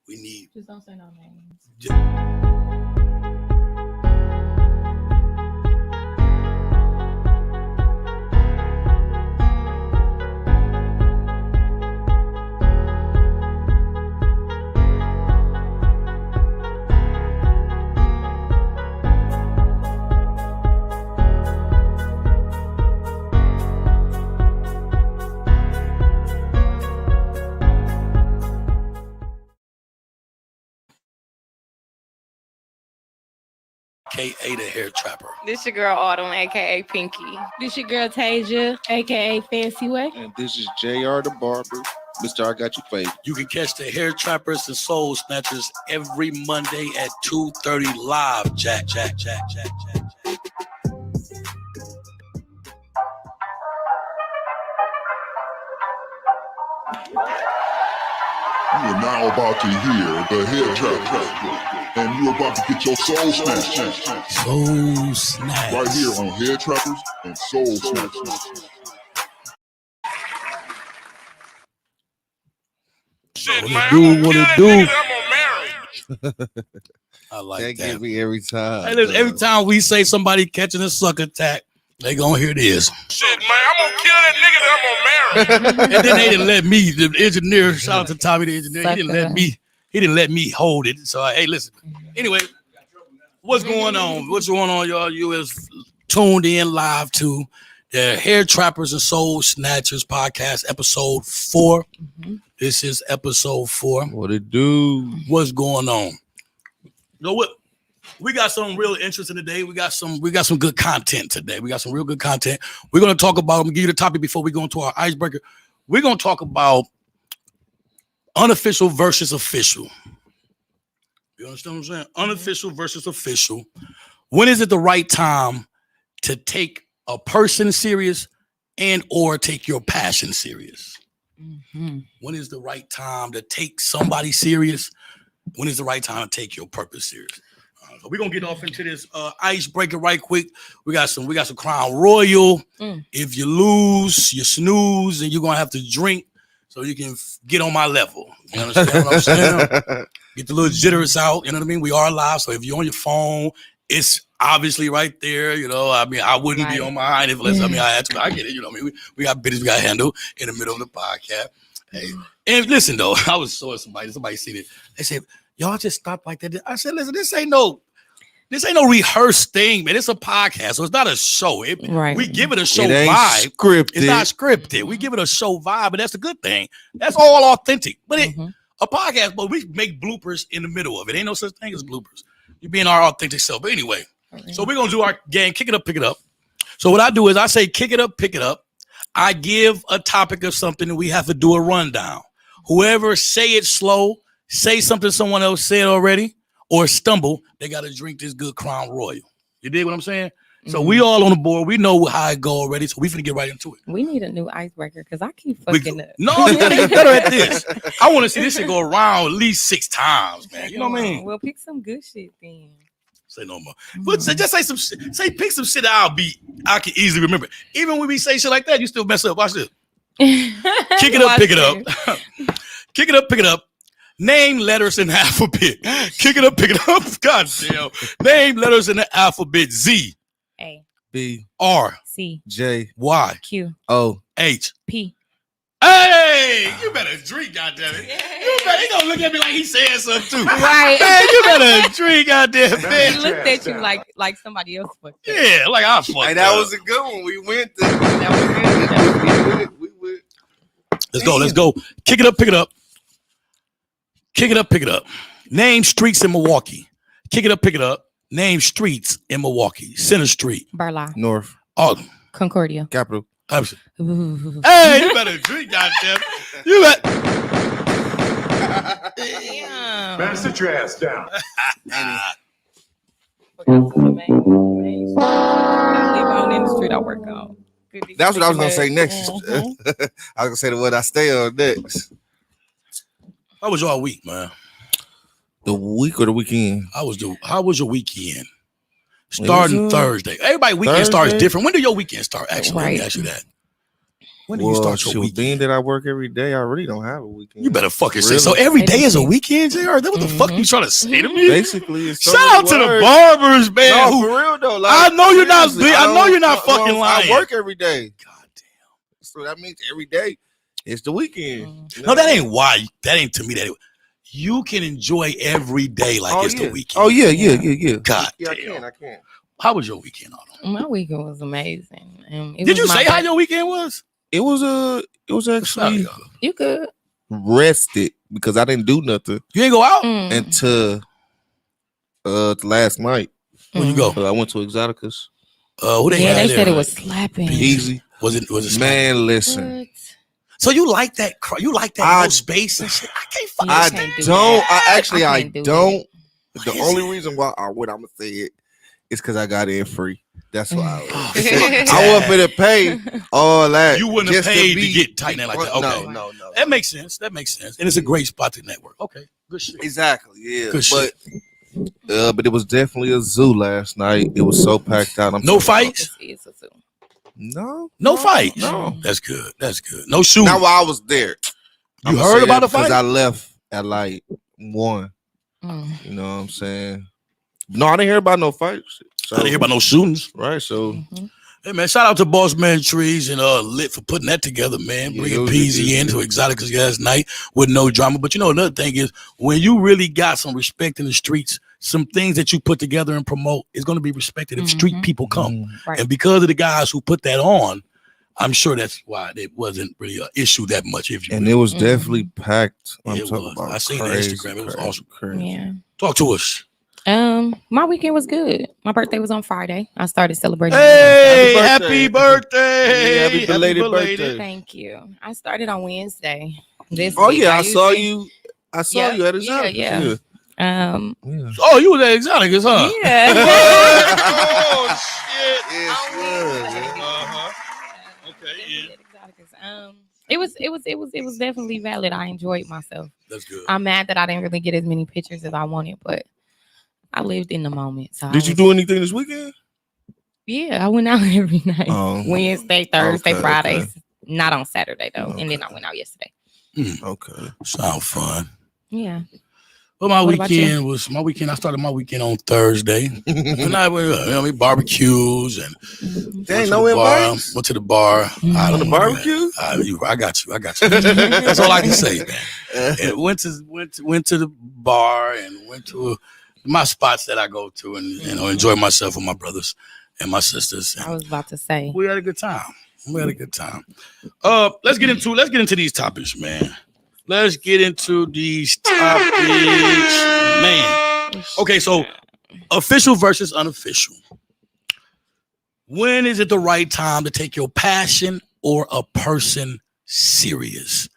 We need. Just don't say no names. AKA the hair trapper. This your girl Autumn, aka Pinky. This your girl Tasia, aka Fancy Way. And this is JR the Barber. Mr. I got you favored. You can catch the hair trappers and soul snatchers every Monday at 2:30 live. Jack. You are now about to hear the hair trapper, and you're about to get your soul snatched. Soul snatch. Right here on Hair Trappers and Soul Snatchers. Shit, What it do? I like That that. get me every time. Hey, listen, every time we say somebody catching a sucker attack, they gonna hear this. Shit, man, I'm gonna kill that nigga that I'm gonna marry. And then they didn't let me, the engineer, shout out to Tommy, the engineer, he didn't let me hold it. So, hey, listen. Anyway, what's going on? What's going on, y'all? You is tuned in live to the Hair Trappers and Soul Snatchers podcast, episode 4. Mm-hmm. This is episode 4. What it do? What's going on? You know what? We got some real interesting today. We got some good content today. We got some real good content. We're gonna talk about. I'm gonna give you the topic before we go into our icebreaker. We're gonna talk about unofficial versus official. You understand what I'm saying? Unofficial versus official. When is it the right time to take a person serious and or take your passion serious? Mm-hmm. When is the right time to take somebody serious? When is the right time to take your purpose serious? So we're gonna get off into this icebreaker right quick. We got some Crown Royal. If you lose, you snooze, and you're gonna have to drink so you can get on my level. You understand what I'm saying? Get the little jitters out. You know what I mean? We are live, so if you're on your phone, it's obviously right there. You know, I mean, I wouldn't be on mine unless I had to. I get it. You know what I mean? We got business we got to handle in the middle of the podcast. Hey, and listen though, I was showing somebody seen it. They said, y'all just stop like that. I said, listen, this ain't no rehearsed thing, man. It's a podcast, so it's not a show. We give it a show vibe. Scripted. It's not scripted. We give it a show vibe, and that's a good thing. That's all authentic. But a podcast, but we make bloopers in the middle of it. Ain't no such thing as bloopers. You're being our authentic self. But anyway, so we're gonna do our game. Kick it up, pick it up. So what I do is I say, kick it up, pick it up. I give a topic of something, and we have to do a rundown. Whoever say it slow, say something someone else said already, or stumble, they got to drink this good Crown Royal. You dig what I'm saying? So we all on the board. We know how it go already, so we finna get right into it. We need a new icebreaker because I keep fucking up. No, you gotta get better at this. I want to see this shit go around at least 6 times, man. You know what I mean? Well, pick some good shit then. Say no more. But just say some shit. Pick some shit I can easily remember. Even when we say shit like that, you still mess up. Watch this. Kick it up, pick it up. Kick it up, pick it up. Name letters in the alphabet. Kick it up, pick it up. God damn. Name letters in the alphabet. Z. A. B. R. C. J. Y. Q. O. H. P. Hey, you better drink, goddammit. You better, he gonna look at me like he saying something too. Right. Man, you better drink, goddamn, He man. looked at you like somebody else fucked up. Yeah, like I fucked Hey, that up. was a good one. We went there. That was good. We went. Let's go. Kick it up, pick it up. Kick it up, pick it up. Name streets in Milwaukee. Kick it up, pick it up. Name streets in Milwaukee. Center Street. Burla. North. Oh, Concordia. Capital. Ooh. hey, you better drink, goddamn. You better. Damn. Man, sit your ass down. Live on in the street I work on. That's what I was gonna say next. I was gonna say the word I stay on next. How was your week, man? The week or the weekend? How was your weekend? Starting Thursday. Everybody weekend starts different. When do your weekend start? Actually, let me ask you that. When do you start your shoot, weekend? being that I work every day, I really don't have a weekend. You better fucking say Really? so. Every day is a weekend, JR. That what the fuck you trying to say to me? Basically, it's so Shout out to many the words. barbers, man. No, who- for real though. I know you're not. seriously, I know you're not don't- fucking lying. I work every day, God damn. so that means every day it's the weekend. You know No, that what I mean? ain't why. That ain't to me. That you can enjoy every day like it's the weekend. Oh yeah. God Yeah, damn. I can. How was your weekend, Autumn? My weekend was amazing. Did you say how your weekend was? It was actually You good? rested because I didn't do nothing You ain't go out? until last night. Where you go? I went to Exoticas. Who they Yeah, had they there? said it was slapping. Easy. Was it Man, listen. What? So you like that? You like that no space and shit? I can't fucking I I stand can't do don't. that. I actually I I can't do don't. What The is only reason why I'm gonna say it is because I got in free. That's why Oh, I fuck want me to pay all that. You wouldn't have just paid to be- get tight like that. Okay. No. That makes sense. That makes sense. And it's a great spot to network. Okay. Good shit. Exactly. Yeah. Good shit. But it was definitely a zoo last night. It was so packed out. No fights? It's a zoo. No fights? No. That's good. That's good. No shooting. Not while I was there. You heard about the Because fight? I left at like 1. You know what I'm saying? No, I didn't hear about no fights. So, I didn't hear about no shootings. Right. So Hey man, shout out to Boss Man Trees and Lit for putting that together, man. Yeah, Bringing it was Peasy good. into Exoticas last night with no drama. But you know, another thing is when you really got some respect in the streets, some things that you put together and promote is going to be respected if street people come. Right. And because of the guys who put that on, I'm sure that's why it wasn't really an issue that much. If you and it was definitely packed. Yeah, I'm it talking was. about I seen the crazy, Instagram. It was crazy, awesome. Crazy. Yeah. Talk to us. My weekend was good. My birthday was on Friday. I started celebrating. Hey, Happy happy birthday. Yeah, happy belated birthday. Thank you. I started on Wednesday. Oh week. yeah, I saw usually- you. I saw Yeah, you at yeah, Exoticas. yeah. Yeah. Oh, you was at Exoticas, huh? Yeah. Oh, shit. Yes, yeah. Uh-huh. Okay, yeah. It was definitely valid. I enjoyed myself. That's good. I'm mad that I didn't really get as many pictures as I wanted, but I lived in the moment. So Did you do anything this weekend? Yeah, I went out every night. Oh. Wednesday, Thursday, Okay, Fridays. okay. Not on Saturday though. And then Okay. I went out yesterday. Okay. Sound fun. Yeah. Well, my What about weekend was I started my weekend on Thursday. And I went barbecues and Dang, went to no the bar. invites? Went to the bar. I On the don't know, barbecue? man. I got you. That's all I can say, man. And went to the bar and went to my spots that I go to and enjoy myself with my brothers and my sisters. I was about to say. We had a good time. Let's get into these topics, man. Let's get into these topics, man. Okay, so official versus unofficial. When is it the right time to take your passion or a person serious?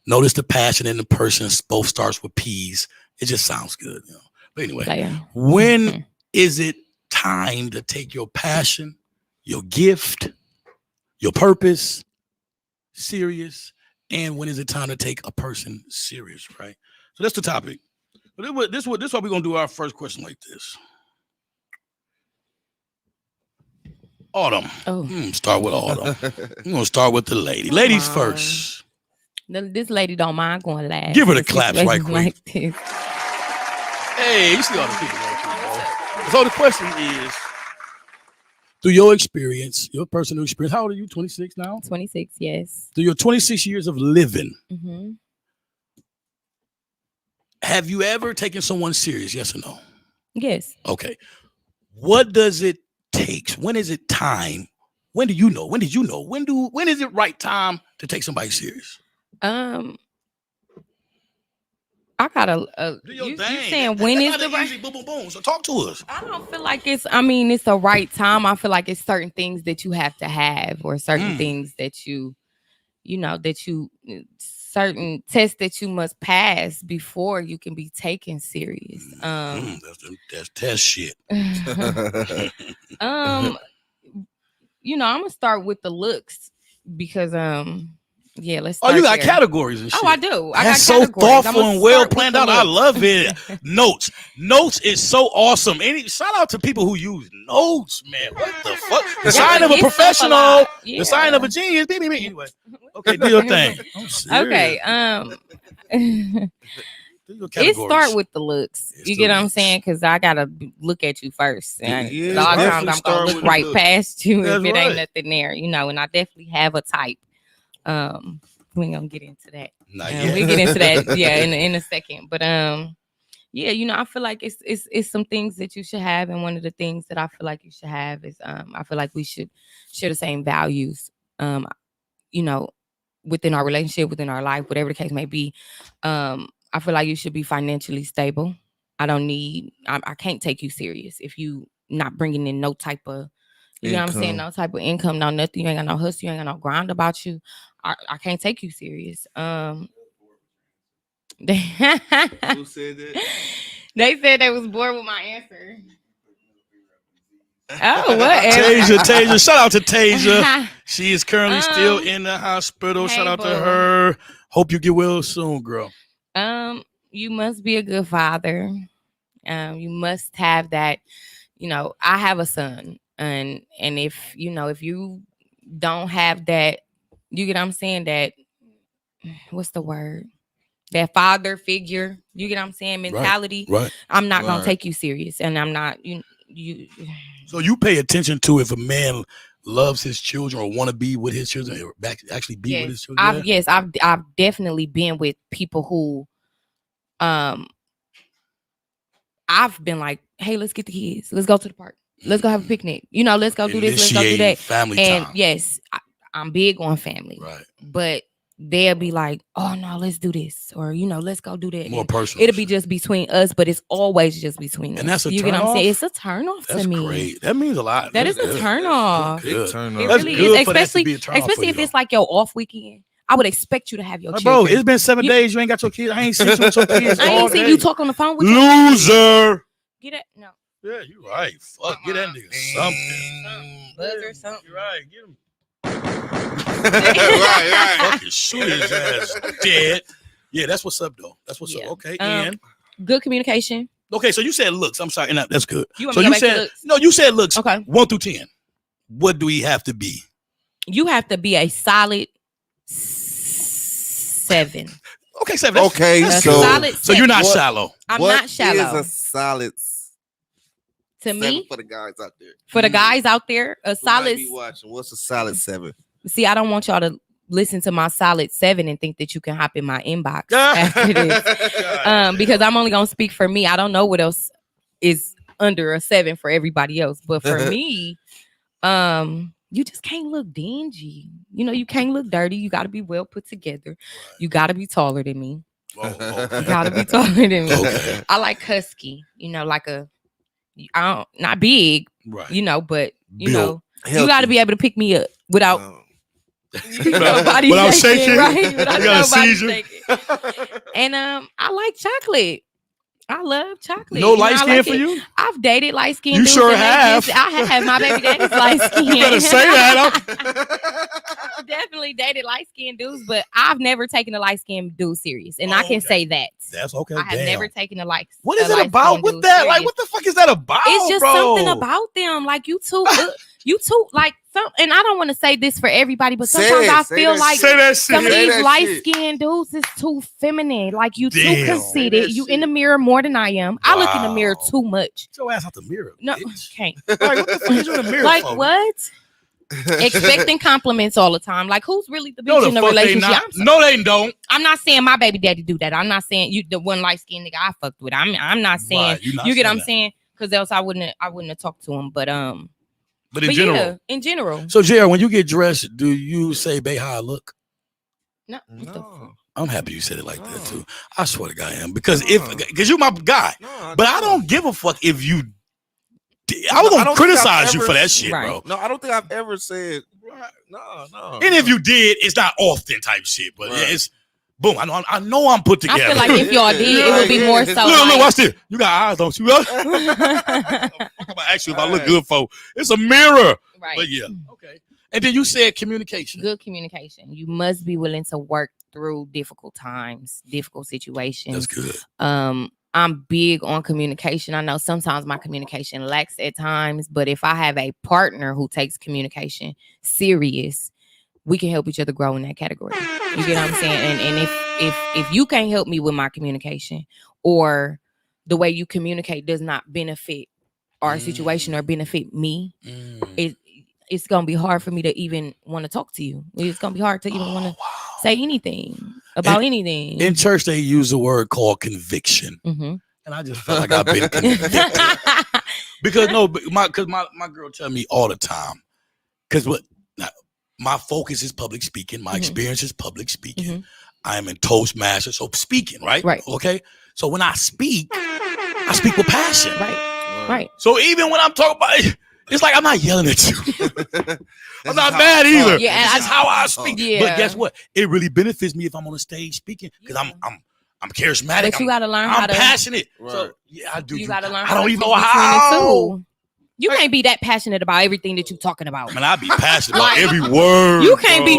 Notice the passion and the person both starts with P's. It just sounds good, you know. But anyway, Player. when is it time to take your passion, your gift, your purpose serious? And when is it time to take a person serious, right? So that's the topic. But this is why we're going to do our first question like this. Autumn. Oh. Start with Autumn. We're going to start with the lady. Ladies on. first. This lady don't mind going last. Give her the in claps right situations quick. Like this. Hey, you see all the people there too, bro. So the question is, through your experience, your personal experience, how old are you? 26 now? 26, yes. Through your 26 years of living, Mm-hmm. have you ever taken someone serious? Yes or no? Yes. Okay. What does it take? When is it time? When do you know? When did you know? When is it right time to take somebody serious? I got Do your you thing. saying when is That's the not right? easy boom boom boom. So talk to us. I don't feel like it's a right time. I feel like it's certain things that you have to have or certain things that certain tests that you must pass before you can be taken serious. That's test shit. I'm gonna start with the looks because Yeah, let's Oh, start you got there. categories and shit. Oh, I do. I That's got so categories. thoughtful I'ma and well start with planned the out. I look. love it. Notes is so awesome. Shout out to people who use notes, man. What the fuck? The sign of a Get stuff professional. lot. Yeah. The sign of a genius. Anyway, okay, do your thing. I'm serious. Okay. Do your It categories. start with the looks. It's You the get what I'm looks. saying? Because I gotta look at you first. And Yeah, a lot of definitely times I'm start gonna with look the right look. past you That's if it right. ain't nothing there, you know. And I definitely have a type. We ain't gonna get into that. Not We yet. get into that, yeah, in a second. But yeah, you know, I feel like it's some things that you should have, and one of the things that I feel like you should have is I feel like we should share the same values. You know, within our relationship, within our life, whatever the case may be. I feel like you should be financially stable. I can't take you serious if you not bringing in no type of, you know what I'm saying, no type of income, no nothing. You ain't got no hustle, you ain't got no grind about you. I can't take you serious. Who said that? They said they was bored with my answer. Oh, whatever. Tasia. Shout out to Tasia. She is currently still in the hospital. Hey, Shout out to boo. her. Hope you get well soon, girl. You must be a good father. You must have that. You know, I have a son, and if you don't have that, you get what I'm saying, that what's the word? That father figure, you get what I'm saying, mentality. Right. I'm not gonna Right. take you serious, and I'm not you. So you pay attention to if a man loves his children or want to be with his children, or actually be with his children. I've definitely been with people who, I've been like, hey, let's get the kids, let's go to the park, let's go have a picnic, you know, let's go do this, let's go do Initiate that. family And time. yes, I'm big on family, Right. but they'll be like, oh no, let's do this, or you know, let's go do that. More And personal. it'll be just between us, but it's always just between us. And that's a you get what I'm saying? turn-off? It's a turn off That's to me. great. That means a lot. That is That's a good. turn off. That's good. Turn It on. That's really good is, for that to especially be a turn off for especially you, if it's though. like your off weekend. I would expect you to have your Like, bro, children. it's been 7 days. You ain't got your kids. I ain't seen you with your kids. I all ain't seen day. you talk on the phone with your kids. Loser. Get it? No. Yeah, you right. Fuck, get that nigga something. Buzz or something. You right. Get him. right. Fucking shoot his ass dead. Yeah, that's what's up though. That's what's Yeah. up. Okay, and Good communication. okay, so you said looks. I'm sorry, no, that's good. You want So me to you go back to said looks? no. You said looks. Okay. 1 through 10. What do we have to be? You have to be a solid 7. Okay, 7. That's- Okay, that's A good. solid So you're not What- shallow. I'm What not shallow. is a solid To 7 me, for the guys out there? for the guys out there, a Who might solid. be watching. What's a solid 7? See, I don't want y'all to listen to my solid 7 and think that you can hop in my inbox after this. Because I'm only gonna speak for me. I don't know what else is under a 7 for everybody else, but for me, you just can't look dingy. You know, you can't look dirty. You got to be well put together. You got to be taller than me. Oh, okay. You got to be taller than me. Okay. I like husky. You know, like not big. Right. You know, but you Built. know, you got to be able to pick me up without nobody Without shaking, shaking? right? Without You got a nobody seizure? shaking. And I like chocolate. I love chocolate. No You know, light I skin like for it. you? I've dated light skin. You dudes sure and they have. just- I have. My baby daddy's light skin. You better say that. I've definitely dated light skinned dudes, but I've never taken a light skinned dude serious, and I can Okay. say that That's okay. I have Damn. never taken a light. What is a it light-skinned about with dude that? Like, serious. what the fuck is that about? It's just bro? something about them. Like you two, like some. And I don't want to say this for everybody, but Say sometimes it, I say feel that like shit. Say that shit. some of Say these that light shit. skinned dudes is too feminine. Like you too Damn. conceited. Say You that in the shit. mirror more than I am. I look in the mirror Wow. too much. Get your ass out the mirror. No, bitch. can't. Like, what the fuck is you in the mirror Like for? what? Expecting compliments all the time. Like who's really the No, bitch the in the fuck they relationship? not. No, they don't. I'm not saying my baby daddy do that. I'm not saying you the one light skinned nigga I fucked with. I'm not saying Right, you not you get what saying I'm that. saying, because else I wouldn't have talked to him. But But in general. yeah, in general. So, JR, when you get dressed, do you say, babe, how I look? No, what the fuck? No, I'm happy you said it like that, No. too. I swear to God, I am. Because No. because you're my guy. no, But I don't give a fuck if you I was No, I going to don't think I've criticize you ever- for that shit, Right. bro. No, I don't think I've ever said. No. And if you did, it's not often type shit. But Right. it's, boom, I know I'm put I together. feel like if y'all did, it would be more so. Look, like, watch this. You got eyes, don't you? I'm going to ask you if I look Right. good for. It's a mirror. right. But yeah, okay. And then you said communication. Good communication. You must be willing to work through difficult times, difficult situations. That's good. I'm big on communication. I know sometimes my communication lacks at times, but if I have a partner who takes communication serious, we can help each other grow in that category. You get what I'm saying? And if you can't help me with my communication, or the way you communicate does not benefit our situation or benefit me, it's gonna be hard for me to even want to talk to you. It's gonna be hard to even want to say anything about anything. In church, they use a word called conviction, and I just felt like I've been convicted. Because my girl tell me all the time, because my focus is public speaking, my experience is public speaking. I am in Toastmasters, so speaking, right? Okay. So when I speak with passion, right. So even when I'm talking about it, it's like I'm not yelling at you. I'm not mad either. Yeah, that's how I speak. Yeah. But guess what? It really benefits me if I'm on the stage speaking, because I'm charismatic. But you gotta learn how to. I'm passionate. Right. So yeah, I do. You gotta learn. I don't even know how. You can't be that passionate about everything that you're talking about. Man, I be passionate about every word. You can't be.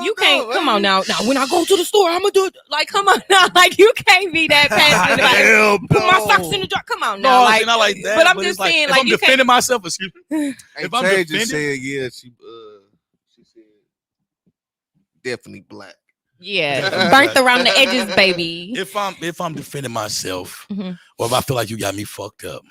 You can't. Come on now. Now, when I go to the store, I'm gonna do it. Like, come on now. Like, you can't be that passionate about it. Put my socks in the jar. Come on now. No, not like that. But I'm just saying, if I'm defending myself, excuse me. If I'm defending, said, yeah, she said definitely black. Yeah, burnt around the edges, baby. If I'm defending myself, or if I feel like you got me fucked up,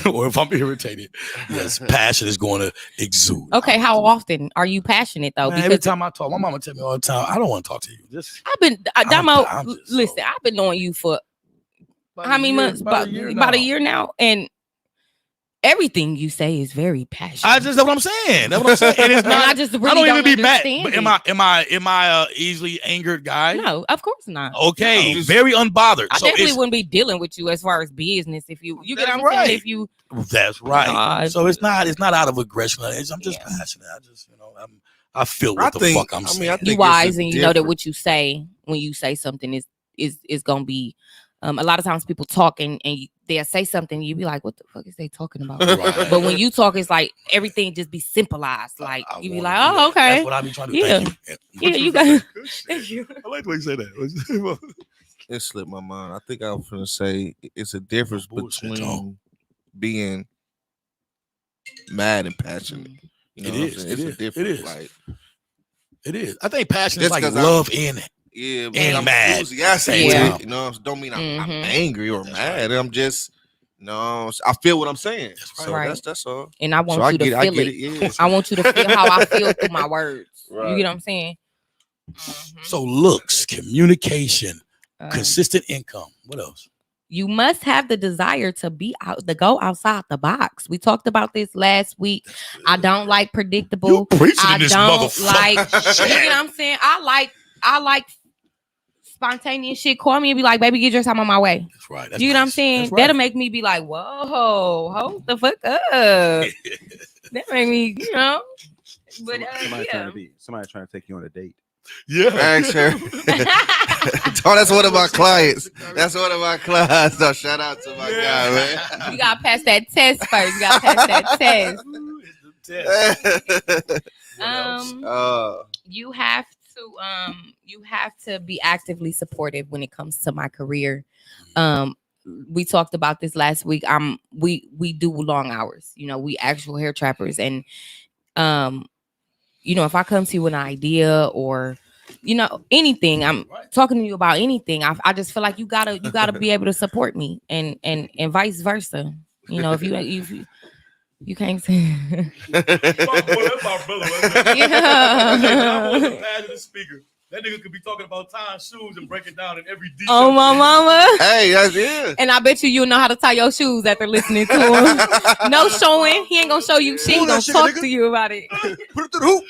or if I'm irritated, yes, passion is going to exude. Okay, how often are you passionate though? Man, every time I talk, my mama tell me all the time, I don't want to talk to you. I've been Damo. Listen, I've been knowing you for how many months? About a year now, and everything you say is very passionate. That's what I'm saying. That's what I'm saying. And it's not. I just really I don't even be mad. But am I easily angered guy? No, of course not. Okay, very unbothered. I definitely wouldn't be dealing with you as far as business if you get what I'm saying. If you, that's right. So it's not out of aggression. I'm just passionate. I just I feel what the fuck I'm saying. You wise and you know that what you say when you say something is gonna be. A lot of times people talk and they'll say something, you be like, what the fuck is they talking about? Right. But when you talk, it's like everything just be simplified. Like you be like, oh, okay. That's what I be trying to do. Thank you. Yeah, you got thank you. I like the way you say that. It slipped my mind. I think I was gonna say it's a difference between being mad and passionate. You know it is. It's a difference. Like, it is. I think passion is like love in it. Yeah, and I'm mad. Enthusiastic with it. You know, don't mean I'm angry or mad. I'm just, I feel what I'm saying. So that's all. And I want you to feel it. Yeah. I want you to feel how I feel through my words. Right. You get what I'm saying? So looks, communication, consistent income. What else? You must have the desire to go outside the box. We talked about this last week. I don't like predictable. You preaching in this don't motherfucker. like. You get what I'm saying? I like spontaneous shit. Call me and be like, baby, get your time on my way. That's right. You know what I'm saying? Right. That'll make me be like, whoa, hold the fuck up. That make me, But somebody trying to take you on a date. Yeah. Thanks, sir. That's one of my clients. That's one of my clients. So shout out to my guy, man. You gotta pass that test first. You gotta pass that test. You have to be actively supportive when it comes to my career. We talked about this last week. We do long hours. We actual hair trappers, and if I come to you with an idea or anything, I'm talking to you about anything. I just feel like you gotta be able to support me, and vice versa. If you can't say. That's my brother. Yeah. Speaker. That nigga could be talking about tying shoes and breaking down in every detail. Oh, my mama. Hey, that's it. And I bet you know how to tie your shoes after listening to him. No showing. He ain't gonna show you. She ain't gonna talk to you about it. Put it through the hoop.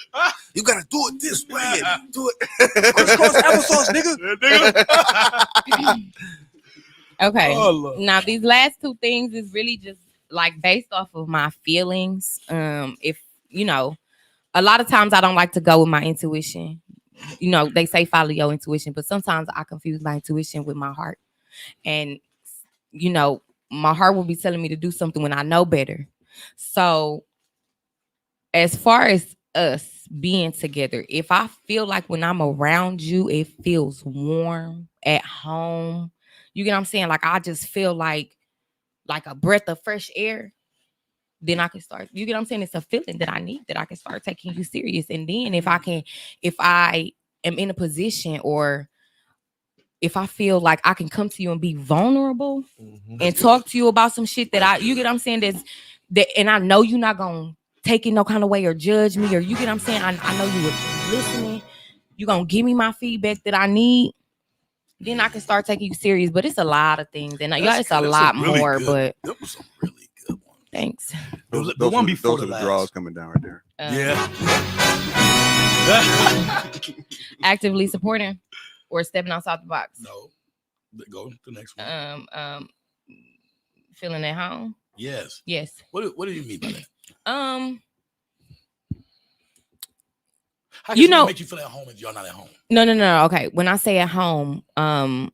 You gotta do it this way. Do it. Crisscross applesauce, nigga. Okay. Oh, now these last two things is really just like based off of my feelings. If a lot of times I don't like to go with my intuition. They say follow your intuition, but sometimes I confuse my intuition with my heart. And, my heart will be telling me to do something when I know better. So as far as us being together. If I feel like when I'm around you, it feels warm at home. You get what I'm saying? Like I just feel like a breath of fresh air. Then I can start. You get what I'm saying? It's a feeling that I need that I can start taking you serious. And then if I am in a position or if I feel like I can come to you and be vulnerable and talk to you about some shit that you get what I'm saying? And I know you're not gonna take it no kind of way or judge me, or you get what I'm saying? I know you were listening. You're gonna give me my feedback that I need. Then I can start taking you serious. But it's a lot of things, and it's a lot more. But that was some really good ones. Thanks. The one before those the are the draws coming down right there. Yeah. Actively supporting or stepping outside the box. No. Go to the next one. Feeling at home. Yes. Yes. What do you mean by that? How you know, make you feel at home if you're not at home? No. Okay. When I say at home, home,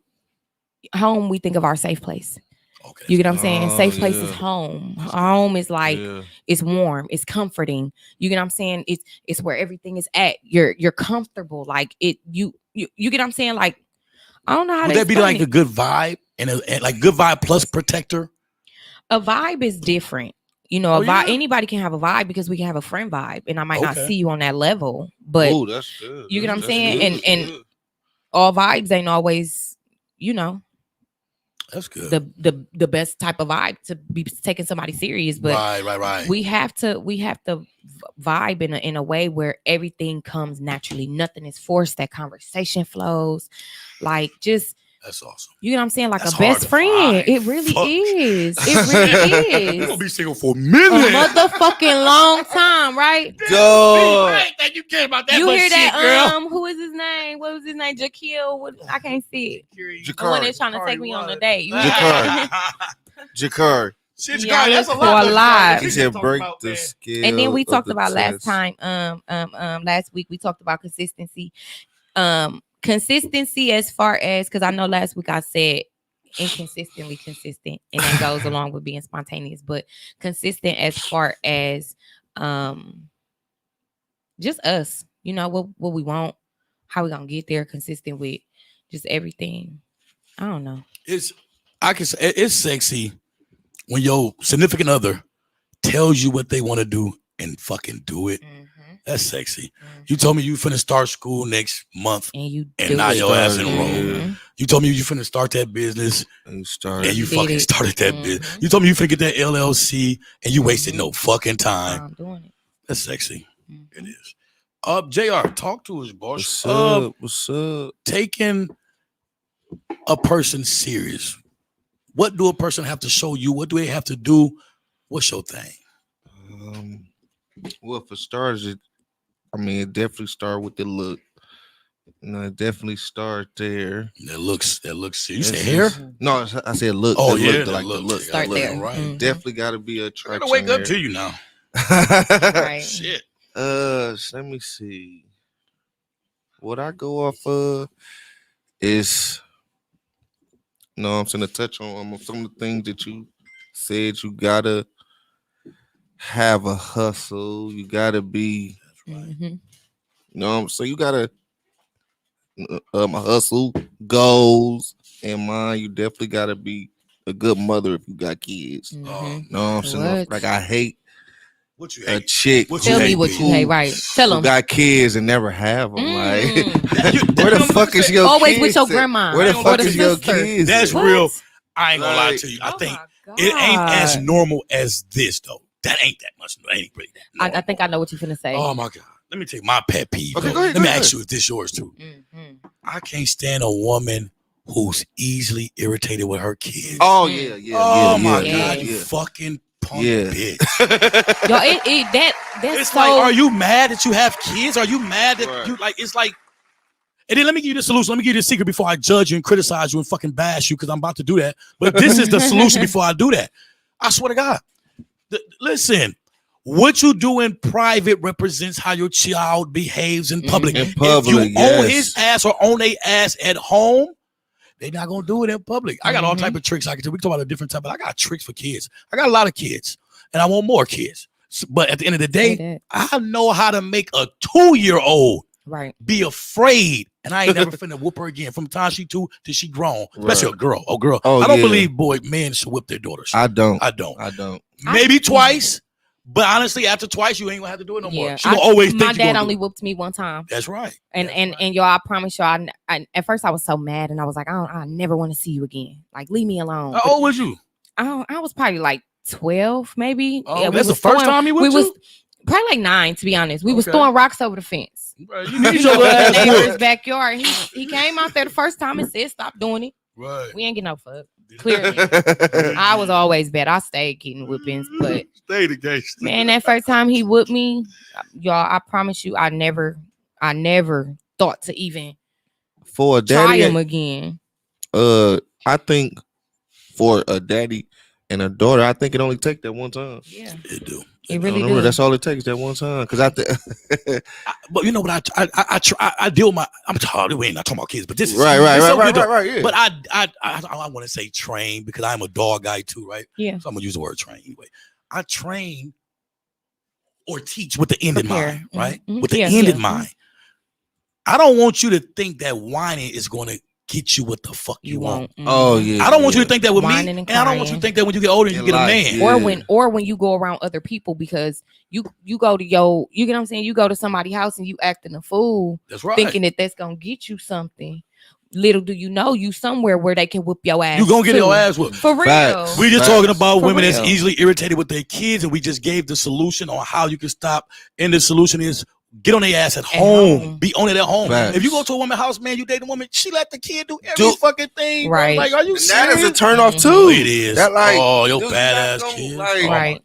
we think of our safe place. Okay. You get what I'm saying? Safe place is home. Home is like it's warm, it's comforting. You get what I'm saying? It's where everything is at. You're comfortable. Like you get what I'm saying? Like I don't know how. Would that be like a good vibe and like good vibe plus protector? A vibe is different. You know, anybody can have a vibe because we can have a friend vibe, and I might not see you on that level. But that's good. You get what I'm saying? And all vibes ain't always, that's good. The best type of vibe to be taking somebody serious. But right. We have to vibe in a way where everything comes naturally. Nothing is forced. That conversation flows. Like just. That's awesome. You know what I'm saying? Like a best friend. It really is. It really is. You're gonna be single for a minute. A motherfucking long time, right? Right, that you care about that. You hear shit, that? Girl. Who is his name? What was his name? Jaquil. I can't see it. The Jakari. one that's trying to take me on a date. Jakari. Shit, yeah, that's a lot. He said break the scale. And then we talked about last time. Last week we talked about consistency. Consistency as far as, because I know last week I said inconsistently consistent, and that goes along with being spontaneous, but consistent as far as just us, what we want, how we gonna get there, consistent with just everything. I don't know. It's sexy when your significant other tells you what they want to do and fucking do it. That's sexy. You told me you finna start school next month, and now your ass enrolled. You told me you finna start that business, and you fucking started that business. You told me you finna get that LLC, and you wasted no fucking time. I'm doing it. That's sexy. It is. JR, talk to us, boss. What's up? Taking a person serious. What do a person have to show you? What do they have to do? What's your thing? Well, for starters, it definitely start with the look. It definitely start there. That looks. You said hair? No, I said look. Oh the yeah, look, like the look. Start there. Right. Definitely got to be a attraction. I gotta wake up to you now. Right. Shit. Let me see. What I go off of is, I'm saying, to touch on some of the things that you said. You gotta have a hustle. You gotta be. So you gotta hustle, goals, and mind. You definitely gotta be a good mother if you got kids. Know what I'm saying? Like I hate what you a chick. Tell me what you hate, right? Tell them. Got kids and never have them. Like where the fuck is your always kids with your at? grandma? Where the fuck is your sister? kids? That's at? real. I ain't gonna lie to you. I Oh think my it ain't God. as normal as this though. That ain't that much. That ain't really that normal. I think I know what you're finna say. Oh my God. Let me take my pet peeve. Okay, though. go ahead, Let me go ask ahead. you if this yours too. I can't stand a woman who's easily irritated with her kids. Oh yeah. Oh my yeah, God, yeah. you fucking punk Yeah. bitch. Yo, that's It's so. like, are you mad that you have kids? Are you mad that Right. you like? It's like. And then let me give you the solution. Let me give you the secret before I judge you and criticize you and fucking bash you, because I'm about to do that. But this is the solution before I do that. I swear to God. Listen, what you do in private represents how your child behaves in public. In public, if you yes. own his ass or own their ass at home, they're not gonna do it in public. I got all type of tricks I can do. We can talk about a different type, but I got tricks for kids. I got a lot of kids, and I want more kids. But at the end of the Say day, that. I know how to make a 2-year-old Right. be afraid. And I ain't never finna whoop her again. From the time she 2 till she grown. Especially a girl. Oh, girl. Oh, I don't yeah. believe men should whip their daughters. I don't. I don't. I- Maybe twice. But honestly, after twice, you ain't gonna have to do it no more. Yeah, She gonna always think my you dad gonna only do it. whooped me one time. That's right. And y'all, I promise y'all, I at first I was so mad, and I was like, I never want to see you again. Like, leave me alone. How old was you? I was probably like 12, maybe. Oh, Yeah, that's the first time you whooped was you? probably like 9, to be honest. We was Okay. throwing rocks over the fence. Right, you need your ass In the neighbor's whooped. backyard. He came out there the first time and said, "Stop doing it. Right. We ain't getting no fuck." Clearly, I was always bad. I stayed getting whoopings, but Stay the gangster. man, that first time he whooped me, y'all, I promise you, I never thought to even For a try daddy, him again. I think for a daddy and a daughter, I think it only take that one time. Yeah, It do. it really Remember, does. that's all it takes, that one time. Because But you know what? I try. I deal with my. I'm tired. We ain't not talking about kids, but this is right, yeah. But I want to say train because I'm a dog guy too, right? Yeah. So I'm gonna use the word train anyway. I train or teach with the end in Prepare. mind, right? Mhm. With the Yeah, end yeah. in mind. I don't want you to think that whining is going to get you what the fuck you want. Mhm. Oh yeah. I don't want you to think that with me, Whining and and I don't want you to crying. think that when you get older and you In get a life, man. yeah. or when you go around other people, because you go to you get what I'm saying, you go to somebody's house and you acting a fool, That's right. thinking that that's gonna get you something. Little do you know, you somewhere where they can whoop your ass. You gonna get too. your ass whooped. For real. Facts. We just Facts. talking about For women that's real. easily irritated with their kids, and we just gave the solution on how you can stop. And the solution is get on their ass at home. home. Be on it at home. Facts. If you go to a woman's house, man, you date a woman, she let the kid do every fucking thing. Bro. Right. Like, are you And that serious? is a turn off Mhm. too. It is. That like, oh, your dude, badass not kid. gonna, like- Oh, Right.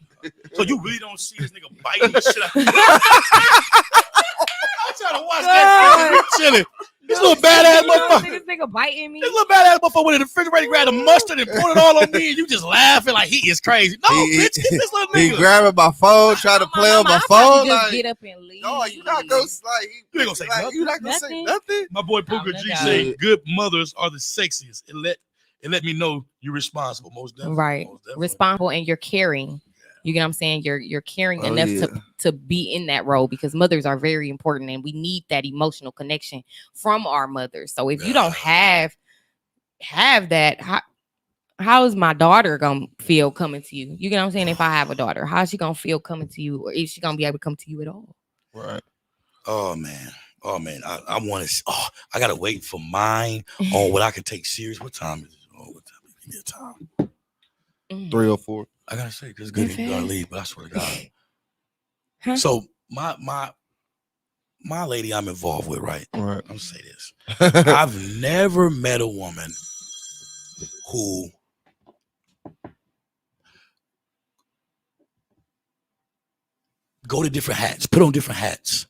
so you really don't see this nigga biting the shit out. I'm trying to watch that. You chilling. This little badass You don't see motherfucker. this nigga biting me. This little badass motherfucker with the refrigerator grabbed the mustard and poured it all on me, and you just laughing like he is crazy. No, He- bitch, get this little He nigga. grabbing my phone, trying to play on my phone. Just Like, get up and leave. no, you not gonna like. You ain't gonna say nothing. You not gonna say Nothing. nothing. My boy Oh, Puka no G doubt. say good mothers are the sexiest. It let me know you're responsible. Most definitely. Right. Most definitely. Responsible, and you're caring. You get what I'm saying? You're caring Oh, enough yeah. to be in that role, because mothers are very important, and we need that emotional connection from our mothers. So if you don't have that, how is my daughter gonna feel coming to you? You get what I'm saying? If I have a daughter, how's she gonna feel coming to you, or is she gonna be able to come to you at all? Right. Oh man. I want to. Oh, I gotta wait for mine on what I can take serious. What time is it? Oh, what time? Give me a time. 3 or 4. I gotta say, because good, you gotta Okay. leave. But I swear to God. Huh? So my lady I'm involved with, right? Right. I'm gonna say this. I've never met a woman who go to different hats, put on different hats,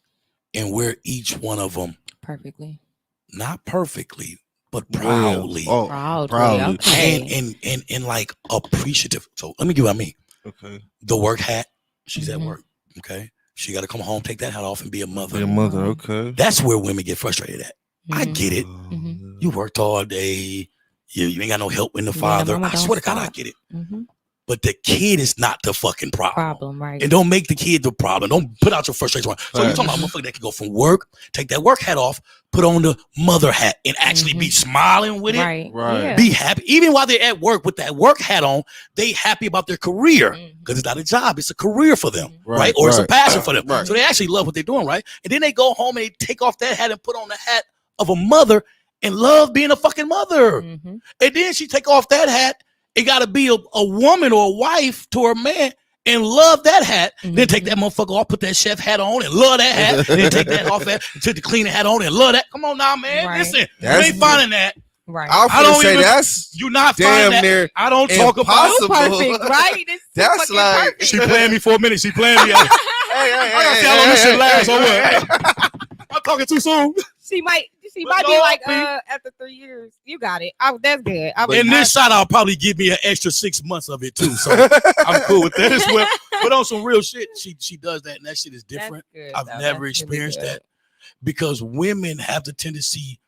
and wear each one of them Perfectly. not perfectly, but Well, proudly. oh, Proudly. proudly. Okay. And like appreciative. So let me give you what I mean. Okay. The work hat, she's at Mhm. work. Okay. She got to come home, take that hat off, and be a mother. Your mother. Okay. That's where women get frustrated at. I Mhm. get it. Mhm. You worked all day. You ain't got no help in the Yeah, father. mama I don't swear to God, I stop. get it. Mhm. But the kid is not the fucking Problem, right? And don't make the kid the problem. Don't put out your frustration. So you're talking about a motherfucker that can go from work, take that work hat off, put on the mother hat, and actually be smiling with it. Right. Right. Yeah. Be happy. Even while they're at work with that work hat on, they happy about their career. Mhm. Because it's not a job, it's a career for them. Right, Right. Or it's a right. passion for them. Right. So they actually love what they're doing, right? And then they go home and they take off that hat and put on the hat of a mother and love being a fucking mother. Mhm. And then she take off that hat. It got to be a woman or a wife to her man and love that hat. Then take that motherfucker off, put that chef hat on and love that hat. And then take that off and take the cleaner hat on and love that. Come on now, man. Right. Listen, you That's- ain't finding that. Right. I was I gonna don't say even- that's You not damn finding that. near I don't talk about it. impossible. Perfect, right? It's That's fucking like- perfect. She playing me for a minute. She playing me. I gotta see how long this shit lasts. Or what? I'm talking too soon. She might But be no, like, B. after 3 years, you got it. That's good. In this shot, I'll probably give me an extra 6 months of it too. So I'm cool with that as well. But on some real shit, she does that, and that shit is different. I've never experienced that because women have the tendency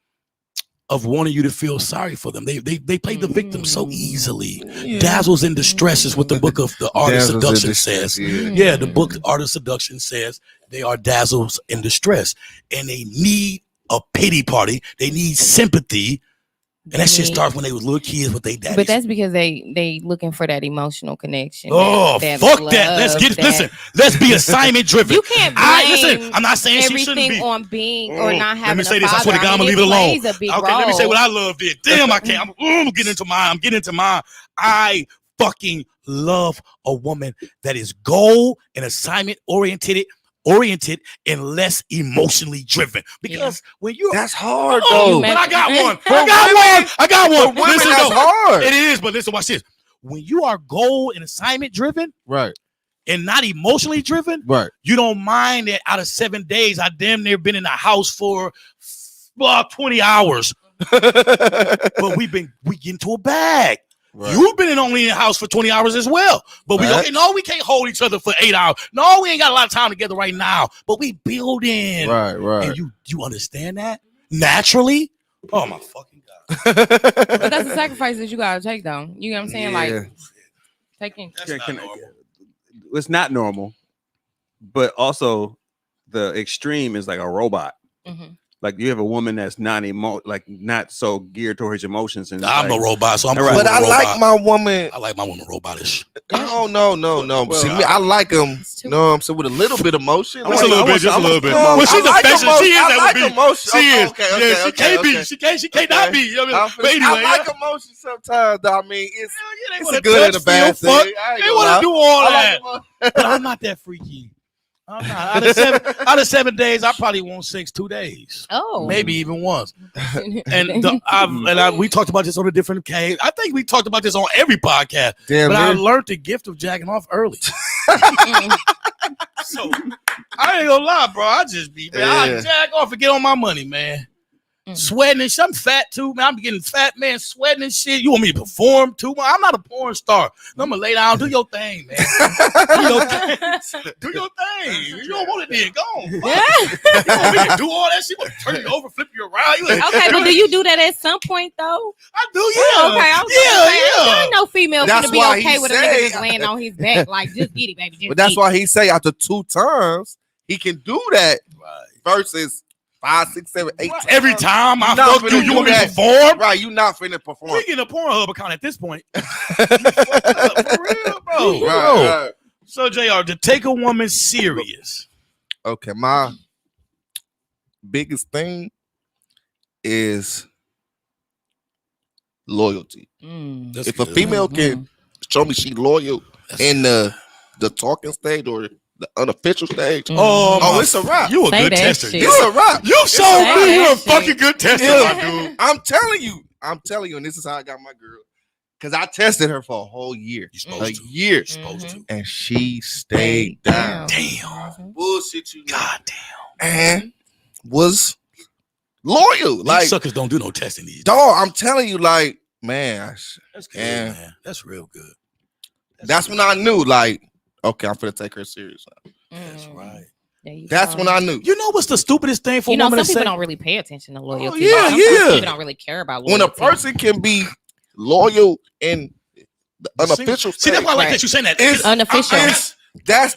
of wanting you to feel sorry for them. They play the victim so easily. Dazzles in distress is what the book of the Art of Seduction says. Yeah, the book Art of Seduction says they are dazzles in distress, and they need a pity party. They need sympathy. And that shit starts when they was little kids with their daddies. But that's because they looking for that emotional connection. Oh, that fuck love, that. Listen, let's be assignment driven. You can't blame I'm not saying she shouldn't everything be. on being or not having Let me say a this. I father. swear to God, I'm gonna leave it alone. Okay, let me say what I love did. Damn, I can't. I'm getting into mine. I fucking love a woman that is goal and assignment oriented and less emotionally driven. Because when you that's hard though. though. But I got one. I got one. For women, Listen, that's hard. It is, but listen, watch this. When you are goal and assignment driven, Right, and not emotionally driven, right, you don't mind that out of 7 days, I damn near been in the house for 20 hours. But we get into a bag. Right. You've been only in the house for 20 hours as well. But we we can't hold each other for 8 hours. No, we ain't got a lot of time together right now. But we building. Right. And you understand that? Naturally? Oh my fucking God. But that's the sacrifice that you gotta take though. You know what I'm saying? Yeah. Like taking It's not normal, but also the extreme is like a robot. Mm-hmm. Like you have a woman that's not so geared towards emotions, and I'm a robot, so I'm right. cool. But I like my woman. I like my woman robotish. No. See, me, I like them. No, I'm saying with a little bit of emotion. Just a little bit. Well, she's affectionate. She is that would be. Emotion. She is. Okay, She can't be. She can't not be. You know, but anyway, I like emotion sometimes. Though. I mean, it's a good touch, and a bad feel, thing. They want to do all that. But I'm not that freaky. I'm not. Out of 7 days, I probably want 6 2 days. Oh, maybe even once. We talked about this on a different case. I think we talked about this on every podcast. Damn, but man. I learned the gift of jacking off early. So I ain't gonna lie, bro. I just be I jack off and get on my money, man. Sweating and shit. I'm fat too, man. I'm getting fat, man. Sweating and shit. You want me to perform too? I'm not a porn star. I'm gonna lay down. Do your thing, man. Do your thing. You don't want it then. Go on. You want me to do all that shit? Turn you over, flip you around. Okay, but do you do that at some point though? I do, yeah. Oh, okay, I ain't no female That's gonna be why okay he with a nigga just laying on his back. Like, just get it, baby. But that's why he say after 2 times he can do that versus 5, 6, 7, 8 times. Every time I fuck you want me to perform? Right, you not finna perform. We get a Pornhub account at this point. For real, bro. Right. So, JR, to take a woman serious. Okay, my biggest thing is loyalty. If a female can show me she loyal in the talking stage or the unofficial stage, it's a wrap. You a good tester. It's a wrap. You showed me you're a fucking good tester, my dude. I'm telling you, and this is how I got my girl. Because I tested her for a whole year. Year. You're supposed to. And she stayed down. Damn. Bullshit you. God damn. And was loyal. These like suckers don't do no testing these days. Dog, I'm telling you, like, man. That's good, man. That's real good. That's when I knew, like, okay, I'm finna take her serious. That's right. That's when I knew. You know what's the stupidest thing for a woman to say? Some people don't really pay attention to loyalty. Yeah. People don't really care about loyalty. When a person can be loyal in the unofficial See, that's why I like that you saying that. It's unofficial.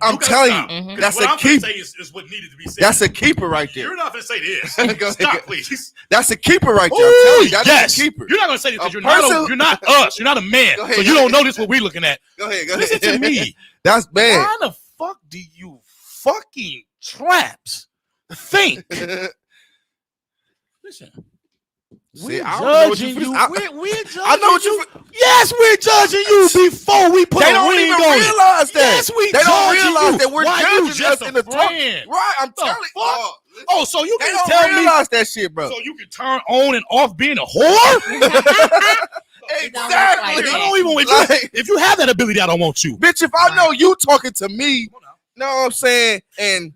I'm telling you, that's what a I'm keeper. Say is what needed to be said. That's a keeper right there. You're not gonna say this. Go Stop, ahead. please. That's a keeper right there. I'm telling you, that's a keeper. You're not gonna say this because you're person- not us. You're not a man, Go ahead, so go you don't ahead. know this what we're looking at. Go ahead. Listen to me. That's bad. Why the fuck do you fucking traps think? Listen. See, We're I don't know what judging you. you. We're judging I know what you. Yes, we're judging you before we put They a don't ring even on it. realize that. Yes, we They don't judging realize you. that we're Why you judging just us in the talk. friend? Right, I'm The telling you. fuck? Oh, so you They can don't tell me realize that shit, bro. so you can turn on and off being a whore? Exactly. I don't even want Like- if you have that ability, I don't want you. Bitch, if I know you talking to me, know what I'm saying, and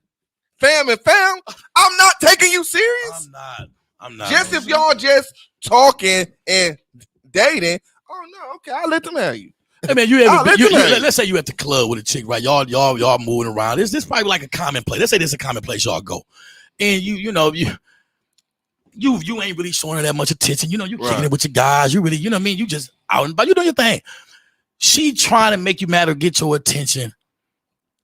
fam, I'm not taking you serious. I'm not. Just if y'all just talking and dating, oh no, okay, I'll let them have you. Hey man, let's say you at the club with a chick, right? Y'all moving around. This probably like a common place. Let's say this is a common place y'all go, and you you ain't really showing her that much attention. You know, you kicking Right. it with your guys. You really, you know what I mean? You just out and about. You doing your thing. She trying to make you mad or get your attention,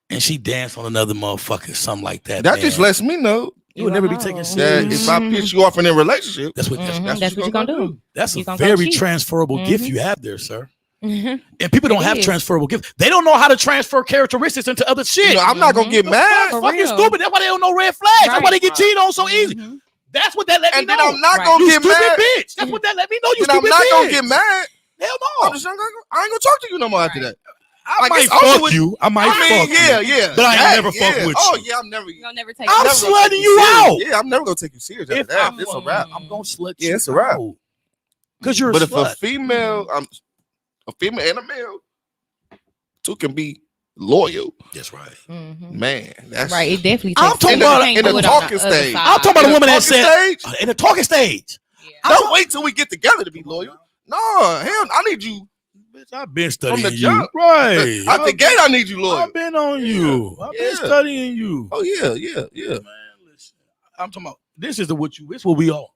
and she dance on another motherfucker, something like that. That man. just lets me know You will never be taken that serious. if I piss you off in a relationship, That's what That's what you gonna do. That's You a gonna go very cheat. transferable gift Mhm. you have there, sir. Mhm. And people don't It have is. transferable gifts. They don't know how to transfer characteristics into other shit. you know, I'm not gonna get mad, For fucking real. stupid. That's why they don't know red flags. That's why they get Right. cheated on so easy. Mhm. That's what that let me and know. then I'm not Right. gonna You get stupid mad. bitch. That's what that let me know. You Then I'm stupid not bitch. gonna get mad. Hell I'm no. just not gonna, I ain't gonna talk to you no more after that. I Like, might it's over fuck with. you. I might I mean, fuck yeah, you. yeah. But I ain't That, never fuck yeah. with Oh you. yeah, I'm never. You gonna never take I'm never gonna slutting take you serious. out. Yeah, I'm never gonna take you serious after If that. I'm It's a fucking wrap. you, I'm gonna slut Yeah, you it's a wrap. out. Cause you're But a if slut. a female, a female and a male, two can be loyal. That's right. Mhm. Man, that's Right, it definitely. I'm takes talking time. You about can't in do the it on talking other stage. side. I'm talking about In a woman that talking said stage, in the talking stage. Yeah. don't wait till we get together to be loyal. No, hell, I need you Bitch, I've been studying the you. jump. Right. out the gate. I need you loyal. I've been on you. I've been Yeah. studying you. Oh yeah, yeah, yeah. Man, listen. I'm talking about this is what we all.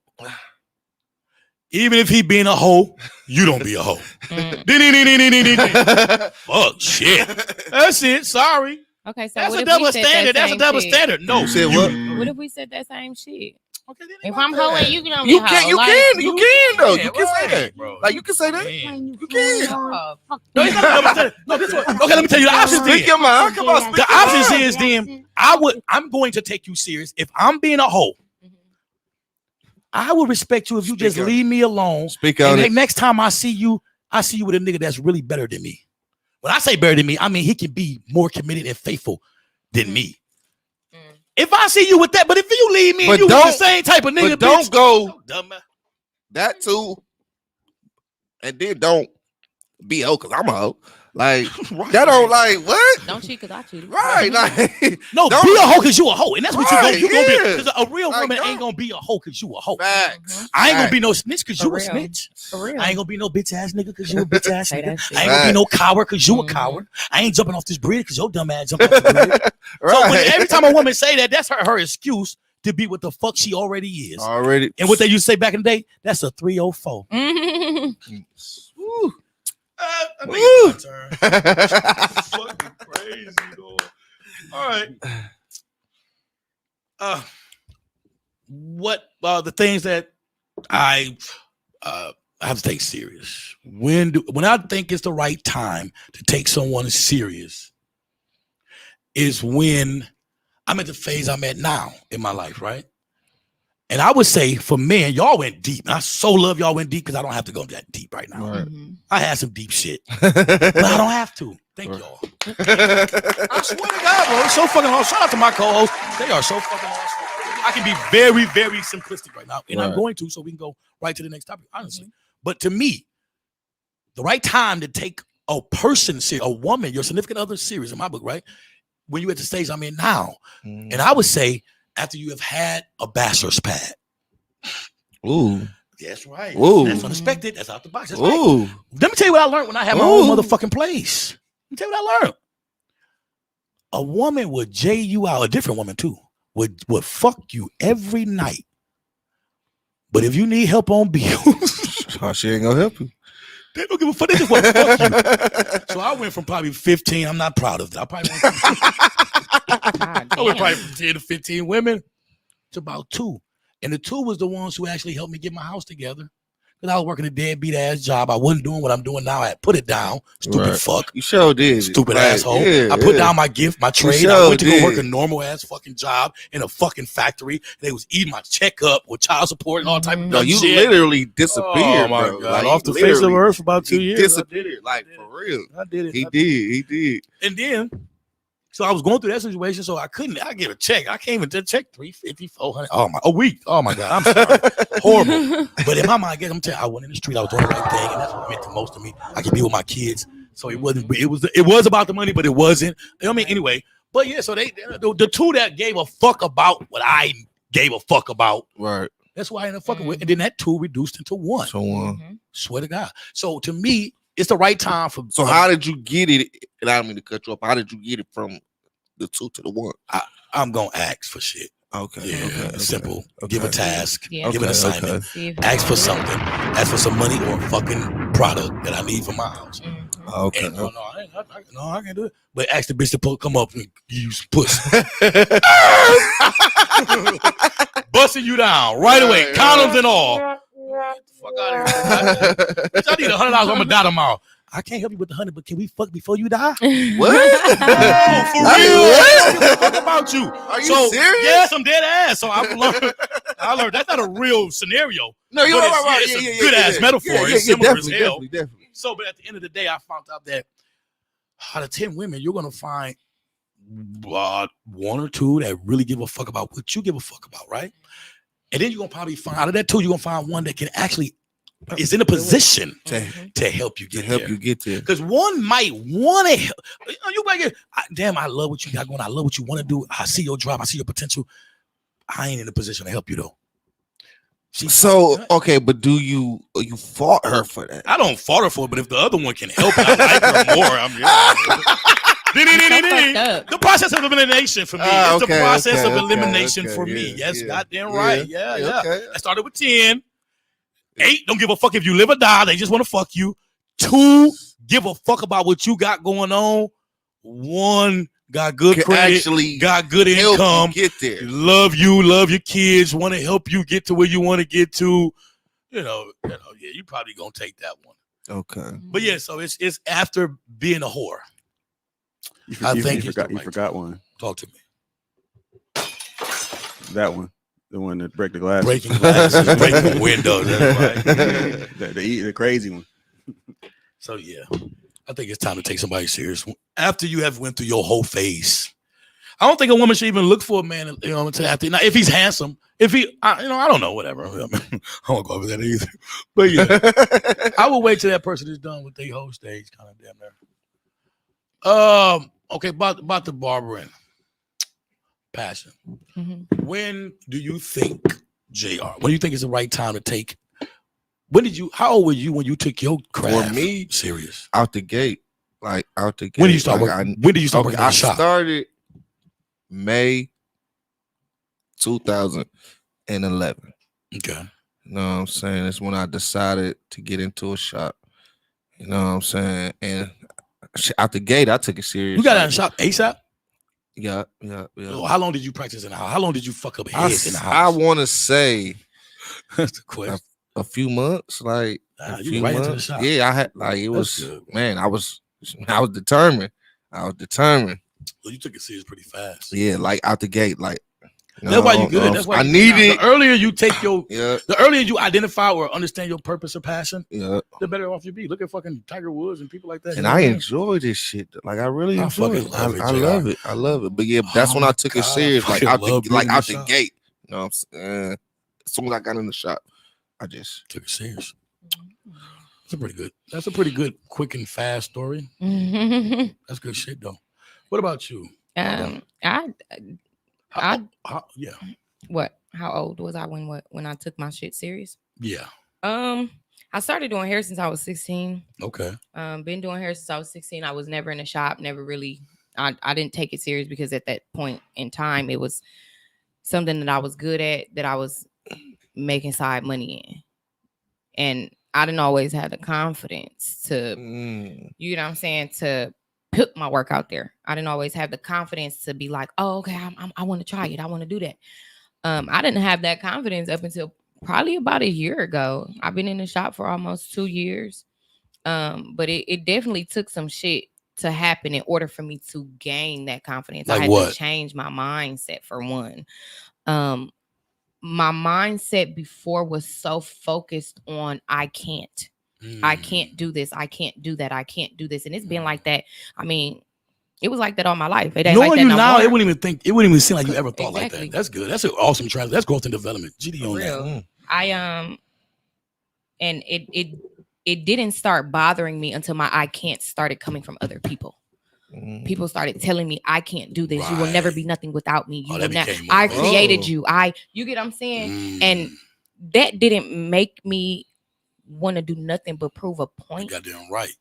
Even if he being a hoe, you don't be a hoe. Mm. Fuck shit. That's it. Sorry. Okay, so That's what a if double we said standard. that That's a same double shit? standard. No. You said what? What if we said that same shit? Okay, then If fuck I'm that. hoeing you, gonna be You a can, hoe. you Like, can, you can though. Yeah, You can say right, that, bro. Like you can say that. Man. You can. oh, fuck No, it's not a double standard. No, this one. Okay, let me tell you the options. Speak Then. your mind. Come on, speak The your options mind. is then I'm going to take you serious. If I'm being a hoe, I will respect you if you just Speak on leave me alone. Speak And on hey, it. next time I see you with a nigga that's really better than me. When I say better than me, I mean he can be more committed and faithful than me. Mm. If I see you with that, but if you leave me But and you with the don't- same type of nigga, But don't bitch, go dumb man. that too, and then don't be a hoe because I'm a hoe. Like that don't like what? Don't cheat because I cheated. Right? Like No, don't- be a hoe because you a hoe, and that's what Right, you gonna be. yeah. Because a real Like, woman don't- ain't gonna be a hoe because you a hoe. facts. I ain't gonna Facts. be no snitch because For you a real. snitch. For real. I ain't gonna be no bitch ass nigga because you a bitch ass Say nigga. that shit. I ain't gonna be no coward because you a Mhm. coward. I ain't jumping off this bridge because your dumb ass jumped off the bridge. Right. So when, every time a woman say that, that's her excuse to be what the fuck she already is. Already. And what they used to say back in the day, that's a 304. Mhm. Woo. I think it's my turn. Fucking crazy, dog. All right. What the things that I have to take serious? When I think it's the right time to take someone serious is when I'm at the phase I'm at now in my life, right? And I would say for men, y'all went deep. And I so love y'all went deep because I don't have to go that deep right now. Right. Mhm. I had some deep shit, but I don't have to. Thank y'all. I swear to God, bro. It's so fucking awesome. Shout out to my co-hosts. They are so fucking awesome. I can be very, very simplistic right now. And I'm Right. going to, so we can go right to the next topic, honestly. But to me, the right time to take a person serious, a woman, your significant other serious in my book, right? When you're at the stage I'm in now. And I would say after you have had a bachelor's pad. Ooh. That's right. Ooh. That's unexpected. That's out the box. That's right. Ooh. Let me tell you what I learned when I had my own Ooh. motherfucking place. Let me tell you what I learned. A woman would J you out, a different woman too, would fuck you every night. But if you need help on bills, Oh, she ain't gonna help you. they don't give a fuck. They just want to fuck you. So I went from probably 15. I'm not proud of that. I probably went from, God I went damn. probably from 10 to 15 women to about 2. And the 2 was the ones who actually helped me get my house together. Because I was working a deadbeat ass job. I wasn't doing what I'm doing now. I had put it down. Stupid Right. fuck. You sure did. Stupid Like, asshole. yeah, I put yeah. down my gift, my trade. sure I went to go did. work a normal ass fucking job in a fucking factory. They was eating my check up with child support and all type of No, dumb you shit. literally disappeared. Oh my bro. God. Like, Off he the face of literally- earth for about 2 he years. disappeared. Like for real. I did it. He I did. He did. And then, so I was going through that situation, so I get a check. I came into check $350, $400. A week. Oh my God, I'm sorry. Horrible. But in my mind, I'm telling you, I went in the street, I was doing the right thing, and that's what meant the most to me. I could be with my kids. So it was about the money, but it wasn't. I mean, anyway. But yeah, so the 2 that gave a fuck about what I gave a fuck about, Right. that's why I ended up fucking with. And then that 2 reduced into 1. So Mhm. Swear to God. So to me, it's the right time for. So how did you get it? And I don't mean to cut you off. How did you get it from the 2 to the 1? I'm gonna ask for shit. Okay. Yeah, Okay. simple. Okay. Give a task. Yeah. Give an Okay, assignment. okay. See if Ask for something. Ask for some money or a fucking product that I need for my house. Okay. And I can't do it. But ask the bitch to come up and use pussy. Busting you down right away. Right, Condoms right. and all. Fuck out of here. Bitch, I need $100. I'm gonna die tomorrow. I can't help you with the 100, but can we fuck before you die? What? Oh, for Are you real? what? I don't give a fuck about you. Are you So, serious? Yes, I'm dead ass. So I learned that's not a real scenario. No, you're But right. it's a good ass metaphor. It's similar as hell. Definitely. So, but at the end of the day, I found out that out of 10 women, you're gonna find one or two that really give a fuck about what you give a fuck about, right? And then you're gonna probably find out of that two, you're gonna find one that can actually is in a position to help you get there. Because one might want to help. You might get, damn, I love what you got going. I love what you want to do. I see your drive. I see your potential. I ain't in a position to help you though. So okay, but do you fought her for that? I don't fault her for it, but if the other one can help, I like her more. The process of elimination for me. It's the process of elimination for me. Yes, goddamn right. Yeah. I started with 10. 8, don't give a fuck if you live or die. They just want to fuck you. 2, give a fuck about what you got going on. 1, got good credit, actually got good income, get there. Love you, love your kids, want to help you get to where you want to get to. Yeah, you probably gonna take that one. Okay. But yeah, so it's after being a whore. You forgot one. Talk to me. That one. The one that break the glass. Breaking glasses, breaking windows. That's right. the crazy one. So yeah, I think it's time to take somebody serious after you have went through your whole phase. I don't think a woman should even look for a man, until after. Now, if he's handsome, if he, I don't know, whatever. I won't go over that either. But yeah, I will wait till that person is done with their whole stage, kind of damn there. Okay, about the barbering passion. Mm-hmm. When do you think, JR? When do you think is the right time to take? How old were you when you took your craft For me, serious? Out the gate. When did you start working? When did you start working in the shop? I started May 2011. Okay. You know what I'm saying? It's when I decided to get into a shop. You know what I'm saying? And out the gate, I took it serious. You got out of the shop ASAP? Yeah. So how long did you practice in the house? How long did you fuck up heads in the house? I want to say that's the question. A few months, like a few months. Into the shop. Yeah, I had it was good, man. I was determined. Well, you took it serious pretty fast. Yeah, like out the gate, like. That's why you good. That's why I need it. The earlier you take the earlier you identify or understand your purpose or passion, the better off you be. Look at fucking Tiger Woods and people like that. And I enjoy this shit. Like I really enjoy it. I love it. But yeah, that's when I took it serious. Like out the gate. You know what I'm saying? As soon as I got in the shop, I just took it serious. That's a pretty good, quick and fast story. That's good shit though. What about you? What? How old was I when I took my shit serious? Yeah. I started doing hair since I was 16. Okay. Been doing hair since I was 16. I was never in a shop, never really. I didn't take it serious because at that point in time, it was something that I was good at, that I was making side money in. And I didn't always have the confidence to, you know what I'm saying, to put my work out there. I didn't always have the confidence to be like, oh, okay, I want to try it. I want to do that. I didn't have that confidence up until probably about a year ago. I've been in the shop for almost 2 years. But it definitely took some shit to happen in order for me to gain that confidence. Like I had what? to change my mindset for one. My mindset before was so focused on I can't. I can't do this. I can't do that. I can't do this. And it's been like that. I mean, it was like that all my life. It ain't Knowing like that you no now, more. it wouldn't even seem like you ever thought like Exactly. that. That's good. That's an awesome trend. That's growth and development. GD on that. And it didn't start bothering me until my I can't started coming from other people. People started telling me I can't do this. Right. You will never be nothing without me. You will never. I created you. You get what I'm saying? And that didn't make me want to do nothing but prove a point. You goddamn right.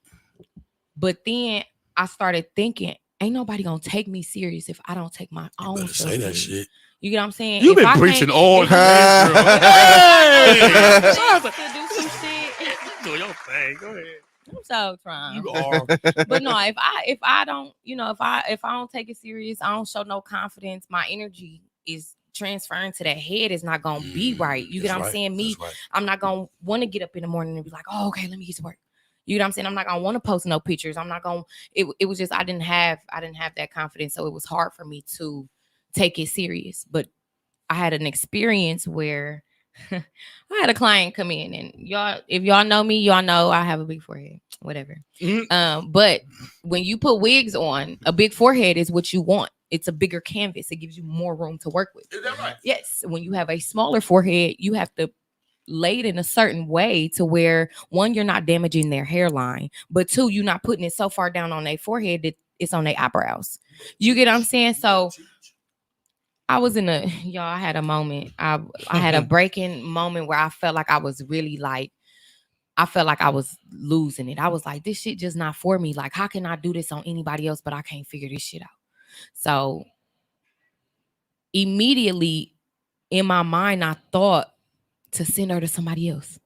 But then I started thinking, ain't nobody gonna take me serious if I don't take my own self say that serious. shit. You get what I'm saying? You've If been I preaching can't- all if- day, girl. Hey! Hey! To do some shit. Do your thing. Go ahead. I'm so trying. You are. But no, if I don't, if I don't take it serious, I don't show no confidence. My energy is transferring to that head is not gonna be right. You get what I'm saying? Me, I'm not gonna want to get up in the morning and be like, oh, okay, let me get to work. You know what I'm saying? I'm not gonna want to post no pictures. I'm not gonna. It was just I didn't have that confidence, so it was hard for me to take it serious. But I had an experience where I had a client come in, and if y'all know me, y'all know I have a big forehead, whatever. But when you put wigs on, a big forehead is what you want. It's a bigger canvas. It gives you more room to work with. Is that right? Yes. When you have a smaller forehead, you have to lay it in a certain way to where, one, you're not damaging their hairline, but two, you're not putting it so far down on their forehead that it's on their eyebrows. You get what I'm saying? So I was I had a moment. I had a breaking moment where I felt like I was really I felt like I was losing it. I was like, this shit just not for me. Like, how can I do this on anybody else, but I can't figure this shit out? So immediately in my mind, I thought to send her to somebody else.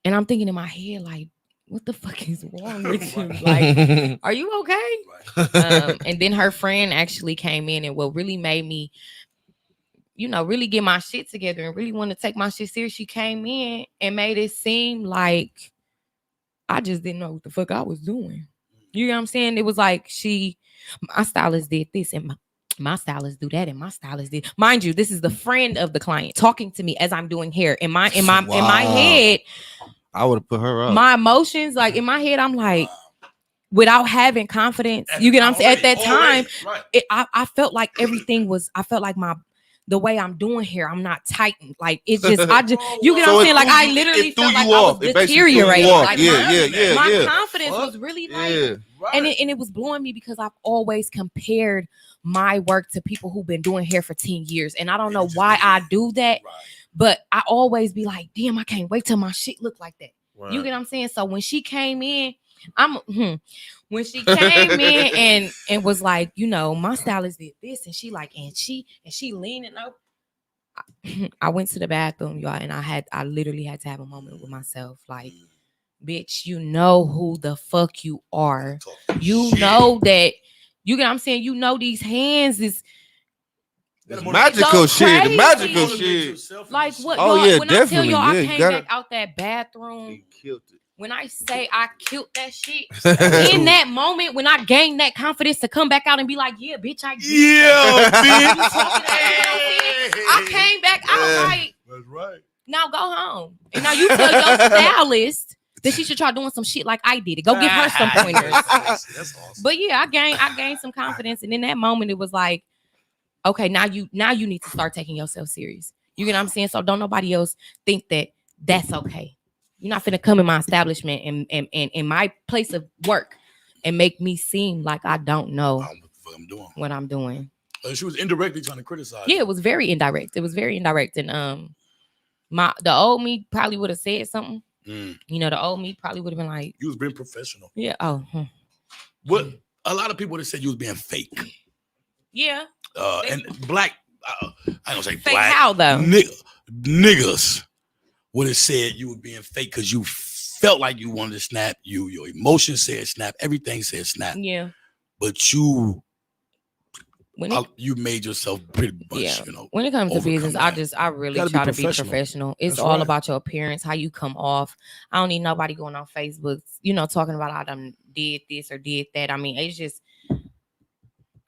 And I'm thinking in my head, like, what the fuck is wrong with you? Like, are you okay? And then her friend actually came in, and what really made me, really get my shit together and really want to take my shit serious, she came in and made it seem like I just didn't know what the fuck I was doing. You know what I'm saying? It was like my stylist did this and my stylist do that and my stylist did. Mind you, this is the friend of the client talking to me as I'm doing hair. In my head, I would have put her up. my emotions, like in my head, I'm like, without having confidence, you get what I'm saying? At that time, I felt like everything was, I felt like the way I'm doing here, I'm not tightened. Like you get what I'm saying? Like I literally felt like I was deteriorating. Like my confidence was really and it was blowing me because I've always compared my work to people who've been doing hair for 10 years. And I don't know why I do that, but I always be like, damn, I can't wait till my shit look like that. Right. You get what I'm saying? So when she came in, when she came in and was like, my stylist did this, and she like, and she leaning up. I went to the bathroom, y'all, and I literally had to have a moment with myself. Like, bitch, you know who the fuck you are. You know that, you get what I'm saying? You know these hands is magical shit. The magical shit. Like what? Oh, y'all, yeah, when definitely. I tell y'all, Yeah, I came back out that bathroom. Killed it. When I say I killed that shit, in that moment, when I gained that confidence to come back out and be like, yeah, bitch, I did I came back out like, that's right. Now go home. And now you tell your stylist that she should try doing some shit like I did it. Go give her some pointers. That's awesome. But yeah, I gained some confidence. And in that moment, it was like, okay, now you need to start taking yourself serious. You get what I'm saying? So don't nobody else think that that's okay. You're not finna come in my establishment and in my place of work and make me seem like I don't know what I'm doing. She was indirectly trying to criticize. Yeah, it was very indirect. And the old me probably would have said something. The old me probably would have been like, you was being professional. Yeah. What a lot of people would have said you was being fake. Yeah. And black, I don't say fake black. How though? Niggas would have said you were being fake because you felt like you wanted to snap. Your emotions said snap. Everything said snap. Yeah. But you made yourself pretty much, When it comes to business, I really try to be professional. It's all about your appearance, how you come off. I don't need nobody going on Facebook, talking about I done did this or did that. I mean, it's just,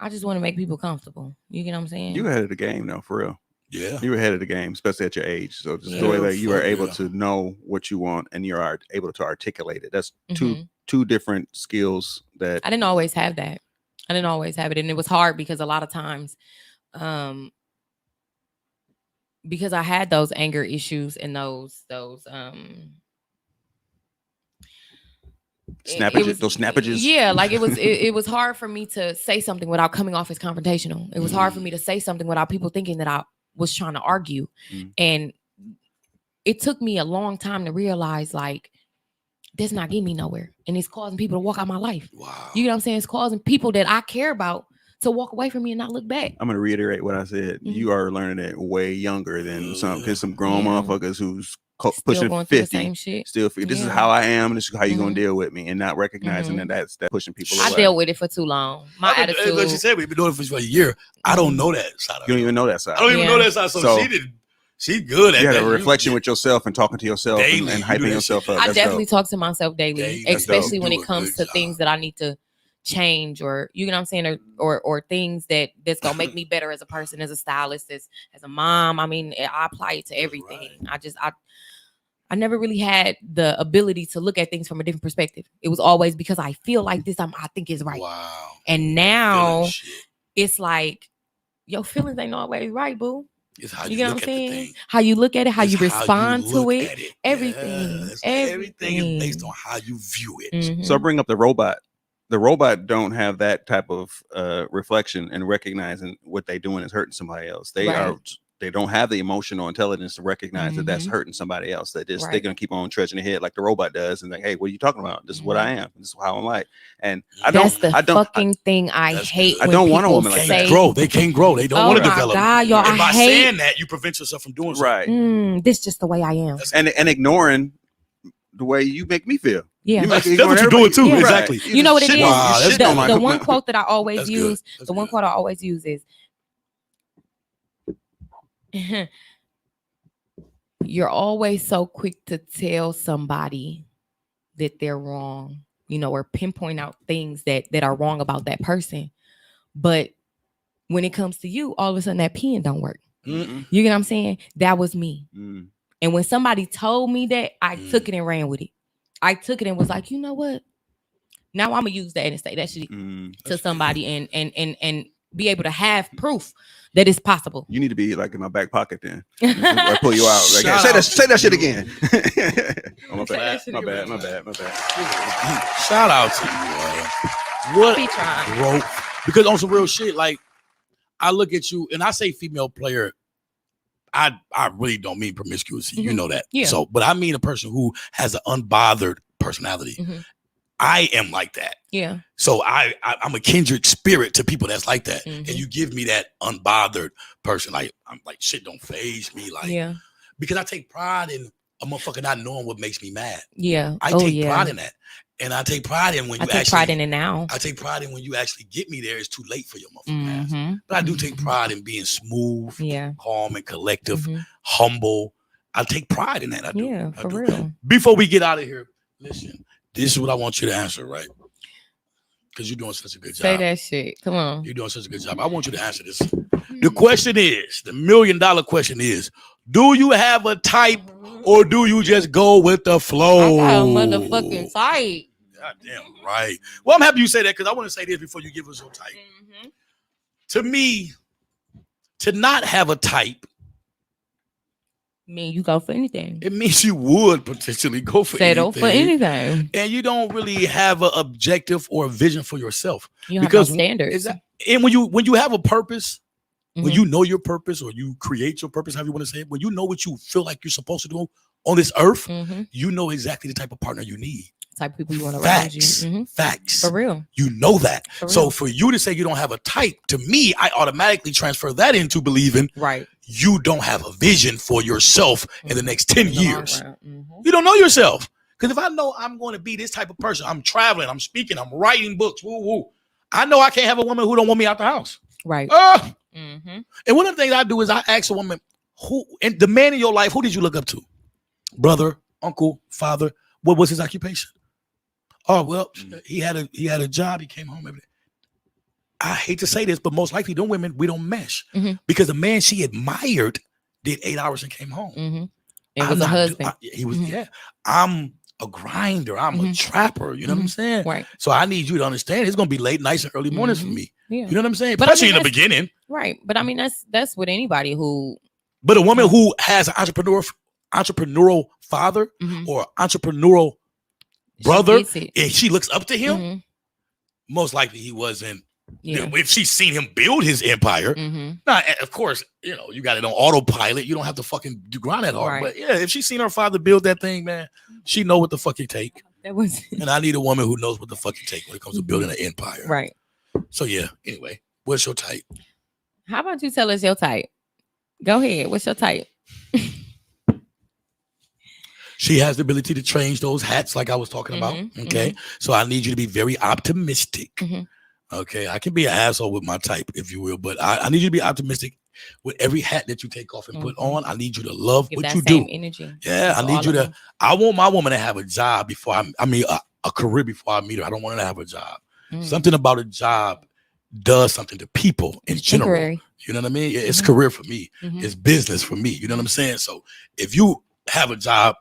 I just want to make people comfortable. You get what I'm saying? You ahead of the game, though, for real. Yeah. You were ahead of the game, especially at your age. So just the way that you are able to know what you want and you are able to articulate it. That's two different skills that I didn't always have that. I didn't always have it. And it was hard because a lot of times, because I had those anger issues and those snappages. Yeah, like it was hard for me to say something without coming off as confrontational. It was hard for me to say something without people thinking that I was trying to argue. And it took me a long time to realize, like, that's not getting me nowhere. And it's causing people to walk out my life. Wow. You know what I'm saying? It's causing people that I care about to walk away from me and not look back. I'm gonna reiterate what I said. Mhm. You are learning it way younger than some grown Yeah. motherfuckers who's Still pushing going through the 50. same shit. Still, this is Yeah. how I am, and this is how you're gonna Mhm. deal with me, and not recognizing Mhm. that's pushing people I away. dealt with it for too long. My attitude. Like she said, we've been doing it for a year. I don't know that side of You don't her. even know that side. I don't even Yeah. know that side. So So- she did. She good at You had that. a reflection with yourself and talking to yourself Daily, and you do hyping that yourself shit. up. I That's definitely dope. talk to myself daily, Daily. That's especially dope. when You do it a comes good to things job. that I need to change, or you know what I'm saying, or things that's gonna make me better as a person, as a stylist, as a mom. I mean, I apply it to everything. I never really had the ability to look at things from a different perspective. It was always because I feel like this, I think is right. Wow. And now Feeling shit. it's like your feelings ain't always right, boo. It's how You you get look what I'm at the saying? thing. How you look at it, how It's you respond to look it, at it. everything, Yes. Everything is based everything. on how you view it. Mhm. So I bring up the robot. The robot don't have that type of reflection and recognizing what they doing is hurting somebody else. They don't have the emotional intelligence to recognize that that's Mhm. hurting somebody else. They're Right. gonna keep on trudging ahead like the robot does, and like, hey, what are you talking about? This is what I am. This is how I'm like. And That's the I don't, fucking thing I That's hate. good. I when don't want a people woman like Can't that. say, grow. They can't grow. They don't "Oh want to my develop. God, y'all, And I by hate." saying that, you prevent yourself from doing something. right. This just the way I am. That's- And ignoring the way you make me feel. Yeah. You That's ignore what you're doing everybody. too. Yeah. Exactly. You know what it shit is? on- Wow, you that's shit on good. my- The one quote that I always That's good. use, That's the one good. quote I always use is, "You're always so quick to tell somebody that they're wrong, or pinpoint out things that are wrong about that person. But when it comes to you, all of a sudden that pen don't work." Mm-mm. You get what I'm saying? That was me. Mm. And when somebody told me that, I Mm. took it and ran with it. I took it and was like, you know what? Now I'm gonna use that and say that shit Mm. to somebody and be able to have proof that it's possible. You need to be like in my back pocket then. I pull you out. Like, Shout say out that to shit you. again. Oh, my Say bad. that shit My again. bad. Shout out to you. What Be trying. growth? Because on some real shit, like I look at you and I say female player. I really don't mean promiscuity. You Mhm. know that. Yeah. So, but I mean a person who has an unbothered personality. Mhm. I am like that. Yeah. So I'm a kindred spirit to people that's like that. Mhm. And you give me that unbothered person. Like I'm like shit don't faze me. Like Yeah. because I take pride in a motherfucker not knowing what makes me mad. Yeah. I take pride in that. And I take pride in when you I take pride in it now. I take pride in when you actually get me there. It's too late for your motherfucking ass. Mhm. But I do take pride in being smooth, Yeah. calm, and collective, Mhm. humble. I take pride in that. I do. Yeah, I for do. real. Before we get out of here, listen, this is what I want you to answer, right? Because you're doing such a good job. Say that shit. Come on. You're doing such a good job. I want you to answer this. The question is, the $1 million question is, do you have a type or do you just go with the flow? I got a motherfucking fight. God damn right. Well, I'm happy you say that because I want to say this before you give us your type. Mm-hmm. To me, to not have a type, You go for anything. it means you would potentially go for Settle for anything. And you don't really have an objective or a vision for yourself. You have Because no standards. Is that, and when you have a purpose, when Mhm. you know your purpose or you create your purpose, however you want to say it, when you know what you feel like you're supposed to do on this earth, Mhm. you know exactly the type of partner you need. Type of people you want to around you. Facts. Mhm. Facts. For real. You know that. For So real. for you to say you don't have a type, to me, I automatically transfer that into believing Right. you don't have a vision for yourself in the next 10 In the long years. run. Mhm. You don't know yourself. Because if I know I'm going to be this type of person, I'm traveling, I'm speaking, I'm writing books, woo woo. I know I can't have a woman who don't want me out the house. Right. Ah! Mm-hmm. And one of the things I do is I ask a woman, who, and the man in your life, who did you look up to? Brother, uncle, father, what was his occupation? Oh, well, he had a job, he came home every day. I hate to say this, but most likely them women, we don't mesh. Mhm. Because the man she admired did 8 hours and came home. Mm-hmm. It I'm was a not- husband. he was, Mhm. yeah. I'm a grinder. I'm a Mhm. trapper. You know what I'm saying? Right. So I need you to understand it's gonna be late nights and early mornings for Mhm. me. Yeah. You know what I'm saying? But I Especially mean, in the beginning. Right. But I mean, that's with anybody who. But a woman who has an entrepreneurial father Mhm. or entrepreneurial She brother, gets it. and she looks up to him, Mhm. most likely he wasn't. Yeah. If she's seen him build his empire, Mm-hmm. now of course, you got it on autopilot. You don't have to fucking grind that hard. Right. But yeah, if she's seen her father build that thing, man, she know what the fuck it take. That was And I need a woman who knows what the fuck it take when it comes to building an empire. right. So yeah, anyway, What's your type? How about you tell us your type? Go ahead. What's your type? She has the ability to change those hats like I was talking about. Okay. So I need you to be very optimistic. Okay. I can be an asshole with my type, if you will, but I need you to be optimistic with every hat that you take off and put on. I need you to love what you do. Energy. Yeah. I need you to, I want my woman to have a job before I mean, a career before I meet her. I don't want her to have a job. Something about a job does something to people in general. Temporary. You know what I mean? It's career for me. It's business for me. You know what I'm saying? So if you have a job,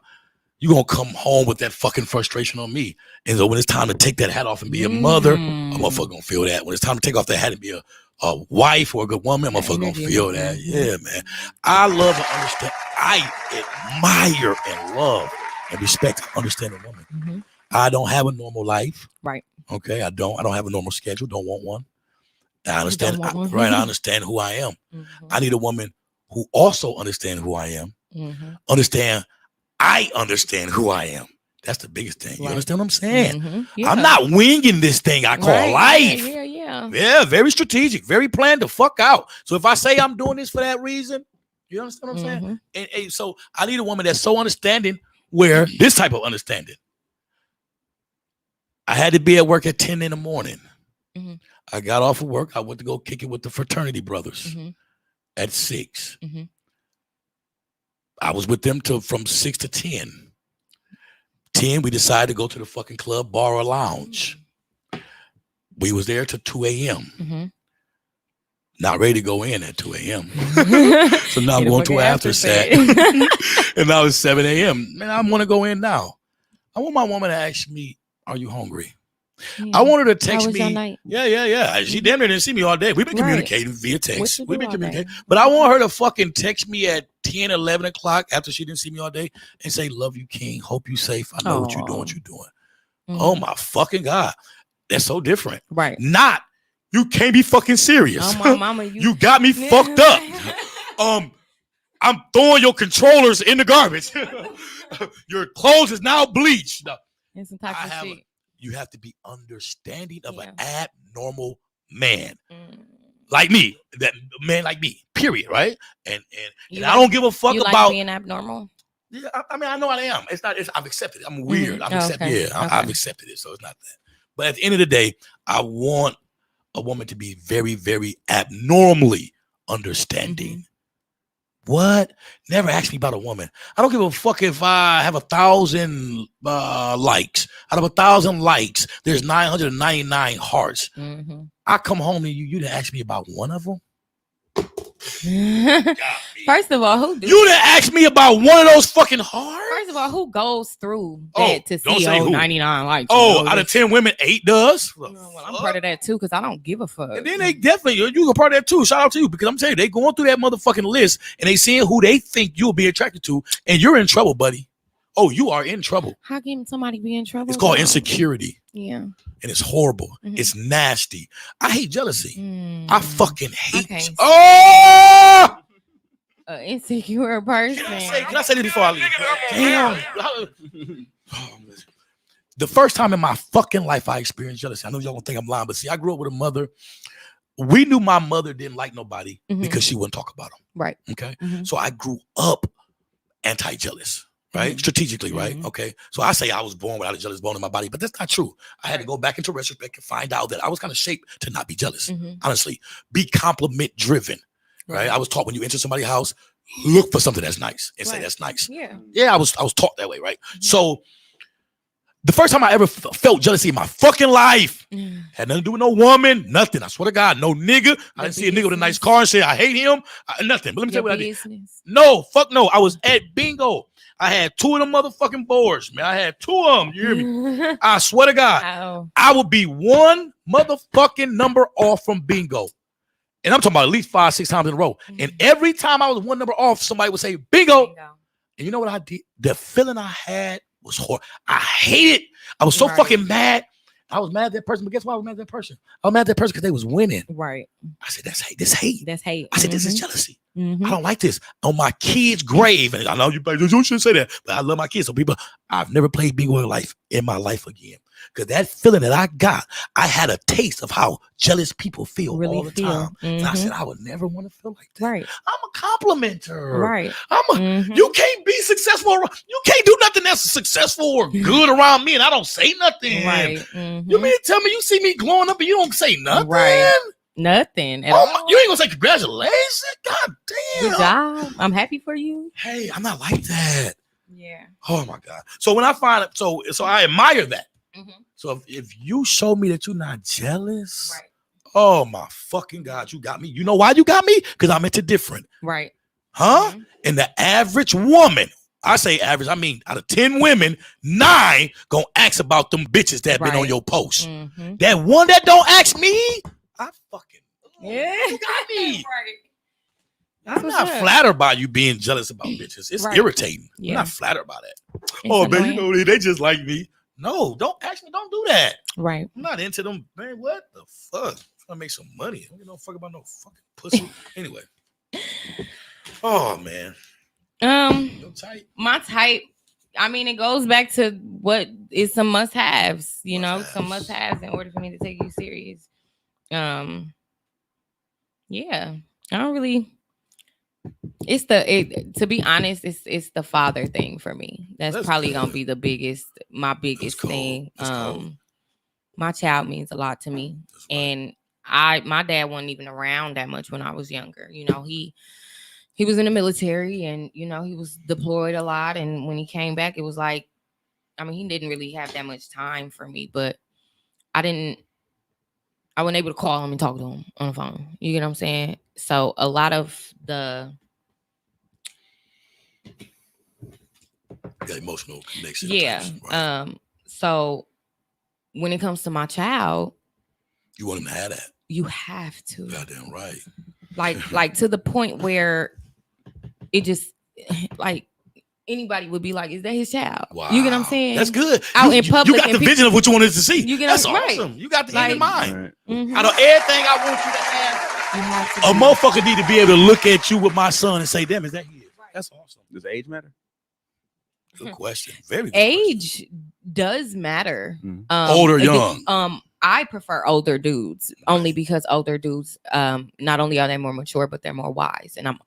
you're going to come home with that fucking frustration on me. And so when it's time to take that hat off and be a mother, a motherfucker going to feel that. When it's time to take off that hat and be a wife or a good woman, a motherfucker going to feel that. Yeah, man. I love and understand. I admire and love and respect and understand a woman. I don't have a normal life. Right. Okay. I don't have a normal schedule. Don't want one. I understand. Right. I understand who I am. I need a woman who also understands who I am. I understand who I am. That's the biggest thing. You understand what I'm saying? I'm not winging this thing I call life. Yeah, very strategic, very planned the fuck out. So if I say I'm doing this for that reason, you understand what I'm saying? And so I need a woman that's so understanding where this type of understanding. I had to be at work at 10 in the morning. I got off of work. I went to go kick it with the fraternity brothers at 6. I was with them from 6 to 10. 10, we decided to go to the fucking club, bar, or lounge. We was there till 2 a.m. Not ready to go in at 2 a.m. So now I'm going to after set. And now it's 7 a.m. Man, I want to go in now. I want my woman to ask me, are you hungry? I want her to text me. Yeah. She damn near didn't see me all day. We've been communicating via text. We've been communicating. But I want her to fucking text me at 10, 11 o'clock after she didn't see me all day and say, love you, King. Hope you safe. I know what you're doing. Oh my fucking God. That's so different. Right. Not, you can't be fucking serious. Oh, my mama, you got me fucked up. I'm throwing your controllers in the garbage. Your clothes is now bleached. And some type of shit. You have to be understanding of an abnormal man. Like me, that man like me, period, right? And I don't give a fuck you about like being abnormal. Yeah, I mean, I know I am. It's not. I've accepted it. I'm weird. I've accepted it. So it's not that. But at the end of the day, I want a woman to be very, very abnormally understanding. What? Never ask me about a woman. I don't give a fuck if I have 1,000 likes. Out of 1,000 likes, there's 999 hearts. I come home to you. You didn't ask me about one of them. First of all, who do you didn't ask me about one of those fucking hearts? First of all, who goes through that to see 99 likes? Out of 10 women, 8 does. Well, I'm part of that too because I don't give a fuck. And then they definitely, you a part of that too. Shout out to you because I'm telling you, they going through that motherfucking list and they seeing who they think you'll be attracted to, and you're in trouble, buddy. Oh, you are in trouble. How can somebody be in trouble? It's called insecurity. Yeah. And it's horrible. It's nasty. I hate jealousy. I fucking hate. Oh! An insecure person. Can I say this before I leave? Damn. The first time in my fucking life I experienced jealousy. I know y'all gonna think I'm lying, but see, I grew up with a mother. We knew my mother didn't like nobody because she wouldn't talk about them. Right. Okay. So I grew up anti-jealous. Right? Strategically, right? Okay. So I say I was born without a jealous bone in my body, but that's not true. I had to go back into retrospect and find out that I was kind of shaped to not be jealous. Honestly, be compliment driven. Right? I was taught when you enter somebody's house, look for something that's nice and say that's nice. Yeah, I was taught that way, right? So the first time I ever felt jealousy in my fucking life had nothing to do with no woman, nothing. I swear to God, no nigga. I didn't see a nigga with a nice car and say I hate him. Nothing. But let me tell you what I did. No, fuck no. I was at bingo. I had 2 of them motherfucking boards, man. I had 2 of them. You hear me? I swear to God, I would be 1 motherfucking number off from bingo. And I'm talking about at least 5, 6 times in a row. And every time I was 1 number off, somebody would say bingo. And you know what I did? The feeling I had was horrible. I hated it. I was so fucking mad. I was mad at that person, but guess why I was mad at that person? I was mad at that person because they was winning. Right. I said, that's hate. This hate. That's hate. I said, this is jealousy. I don't like this. On my kids' grave, and I know you shouldn't say that, but I love my kids. So people, I've never played bingo in my life again. Because that feeling that I got, I had a taste of how jealous people feel Really all the feel. time. And I Mhm. said, I would never want to feel like that. Right. I'm a complimenter. Right. Mm-hmm. You can't be successful. You can't do nothing that's successful or good around me, and I don't say nothing. Right. Mm-hmm. You mean to tell me you see me glowing up and you don't say nothing? Right. Nothing at all. You ain't gonna say congratulations? God damn. Good job. I'm happy for you. Hey, I'm not like that. Yeah. Oh my God. So when I find it, so I admire that. Mm-hmm. So if you show me that you're not jealous, Right. oh my fucking God, you got me. You know why you got me? Because I'm into different. Right. Huh? Mm-hmm. And the average woman, I say average, I mean out of 10 women, 9 gonna ask about them bitches that been on your post. Mm-hmm. That one that don't ask me, I fucking you got me. Right. I'm not flattered by you being jealous about bitches. It's irritating. Yeah. I'm not flattered by that. It's man, you know, they just like me. No, don't ask me. Don't do that. Right. I'm not into them. Man, what the fuck? I'm trying to make some money. I don't give no fuck about no fucking pussy. Anyway. Oh, man. Your type? My type, I mean, it goes back to what is some must-haves, you know, some must-haves in order for me to take you serious. Yeah. I don't really... to be honest, it's the father thing for me. That's probably good. Gonna be my biggest thing. My child means a lot to me. And my dad wasn't even around that much when I was younger. You know, he was in the military and, you know, he was deployed a lot. And when he came back, it was like, I mean, he didn't really have that much time for me, but I wasn't able to call him and talk to him on the phone. You get what I'm saying? So a lot of the emotional connection. Yeah. Right. So when it comes to my child, you want him to have that. You have to. Goddamn right. Like to the point where it just like anybody would be like, is that his child? Wow. You get what I'm saying? That's good. Out in public. You got the vision of what you wanted to see. You get That's right. awesome. You got the end in mind. Right. Mm-hmm. Out of everything I want you to have, a motherfucker need to be able to look at you with my son and say, damn, is that his? Right. That's awesome. Does age matter? Good question. Very good age question. Does matter. Mm-hmm. Older, young. I prefer older dudes only because older dudes, not only are they more mature, but they're more wise. And I'm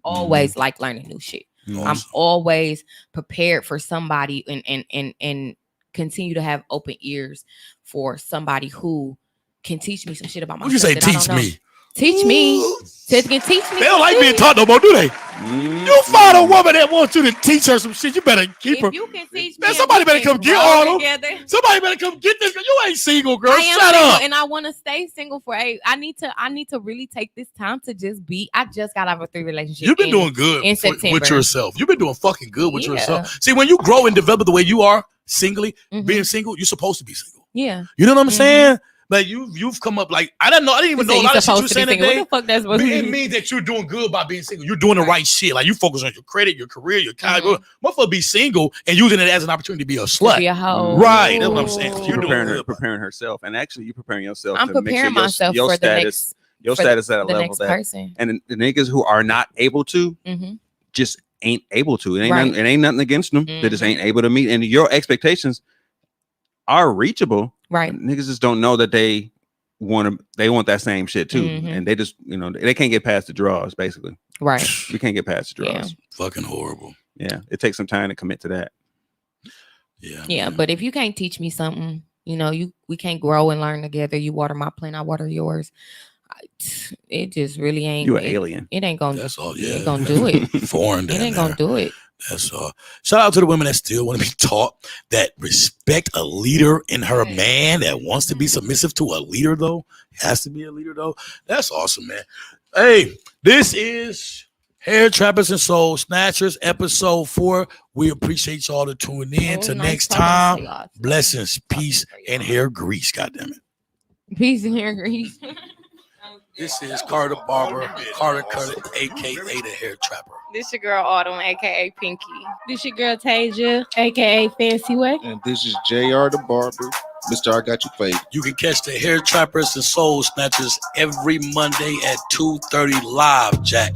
always like learning new shit. Awesome. I'm always prepared for somebody and continue to have open ears for somebody who can teach me some shit about myself. What you say? Teach me. Teach me. Teach me. They don't like being taught no more, do they? You find a woman that wants you to teach her some shit. You better keep her. You can teach me. Man, somebody better come get Arnold. Somebody better come get this girl. You ain't single, girl. Shut up. And I want to stay single for I need to really take this time to just be. I just got out of a 3 relationship. You've been doing good in September with yourself. You've been doing fucking good with yourself. See, when you grow and develop the way you are, singly, being single, you're supposed to be single. Yeah. You know what I'm saying? But you've come up like I didn't even know a lot of shit you saying today. What the fuck that's supposed to mean? It means that you're doing good by being single. You're doing the right shit. Like you focus on your credit, your career, your college. Motherfucker be single and using it as an opportunity to be a slut. Be a hoe. Right. That's what I'm saying. You're preparing herself, and actually you're preparing yourself. I'm preparing myself your for status, your status at a the level next that person. And the niggas who are not able to just ain't able to. It ain't nothing against them. They just ain't able to meet. And your expectations are reachable. Right. Niggas just don't know that they want that same shit too, and they just they can't get past the draws. Basically, right? You can't get past the draws. Yeah. Fucking horrible. Yeah, it takes some time to commit to that. Yeah. But if you can't teach me something, we can't grow and learn together. You water my plant, I water yours. It just really ain't. You an alien. It ain't gonna. That's all. Yeah, it ain't gonna do it. Foreign. It ain't gonna do it. That's all. Shout out to the women that still want to be taught that respect a leader in her man that wants to be submissive to a leader, though. Has to be a leader, though. That's awesome, man. Hey, this is Hair Trappers and Soul Snatchers, episode 4. We appreciate y'all to tune in. Till next time, blessings, peace, and hair grease. Goddamn it. Peace and hair grease. This is Carter Barber, Carter Cutter, aka the Hair Trapper. This your girl Autumn, aka Pinky. This your girl Tasia, aka Fancy Way. And this is JR the Barber, Mr. I Got You Fade. You can catch the Hair Trappers and Soul Snatchers every Monday at 2:30 live. Jack.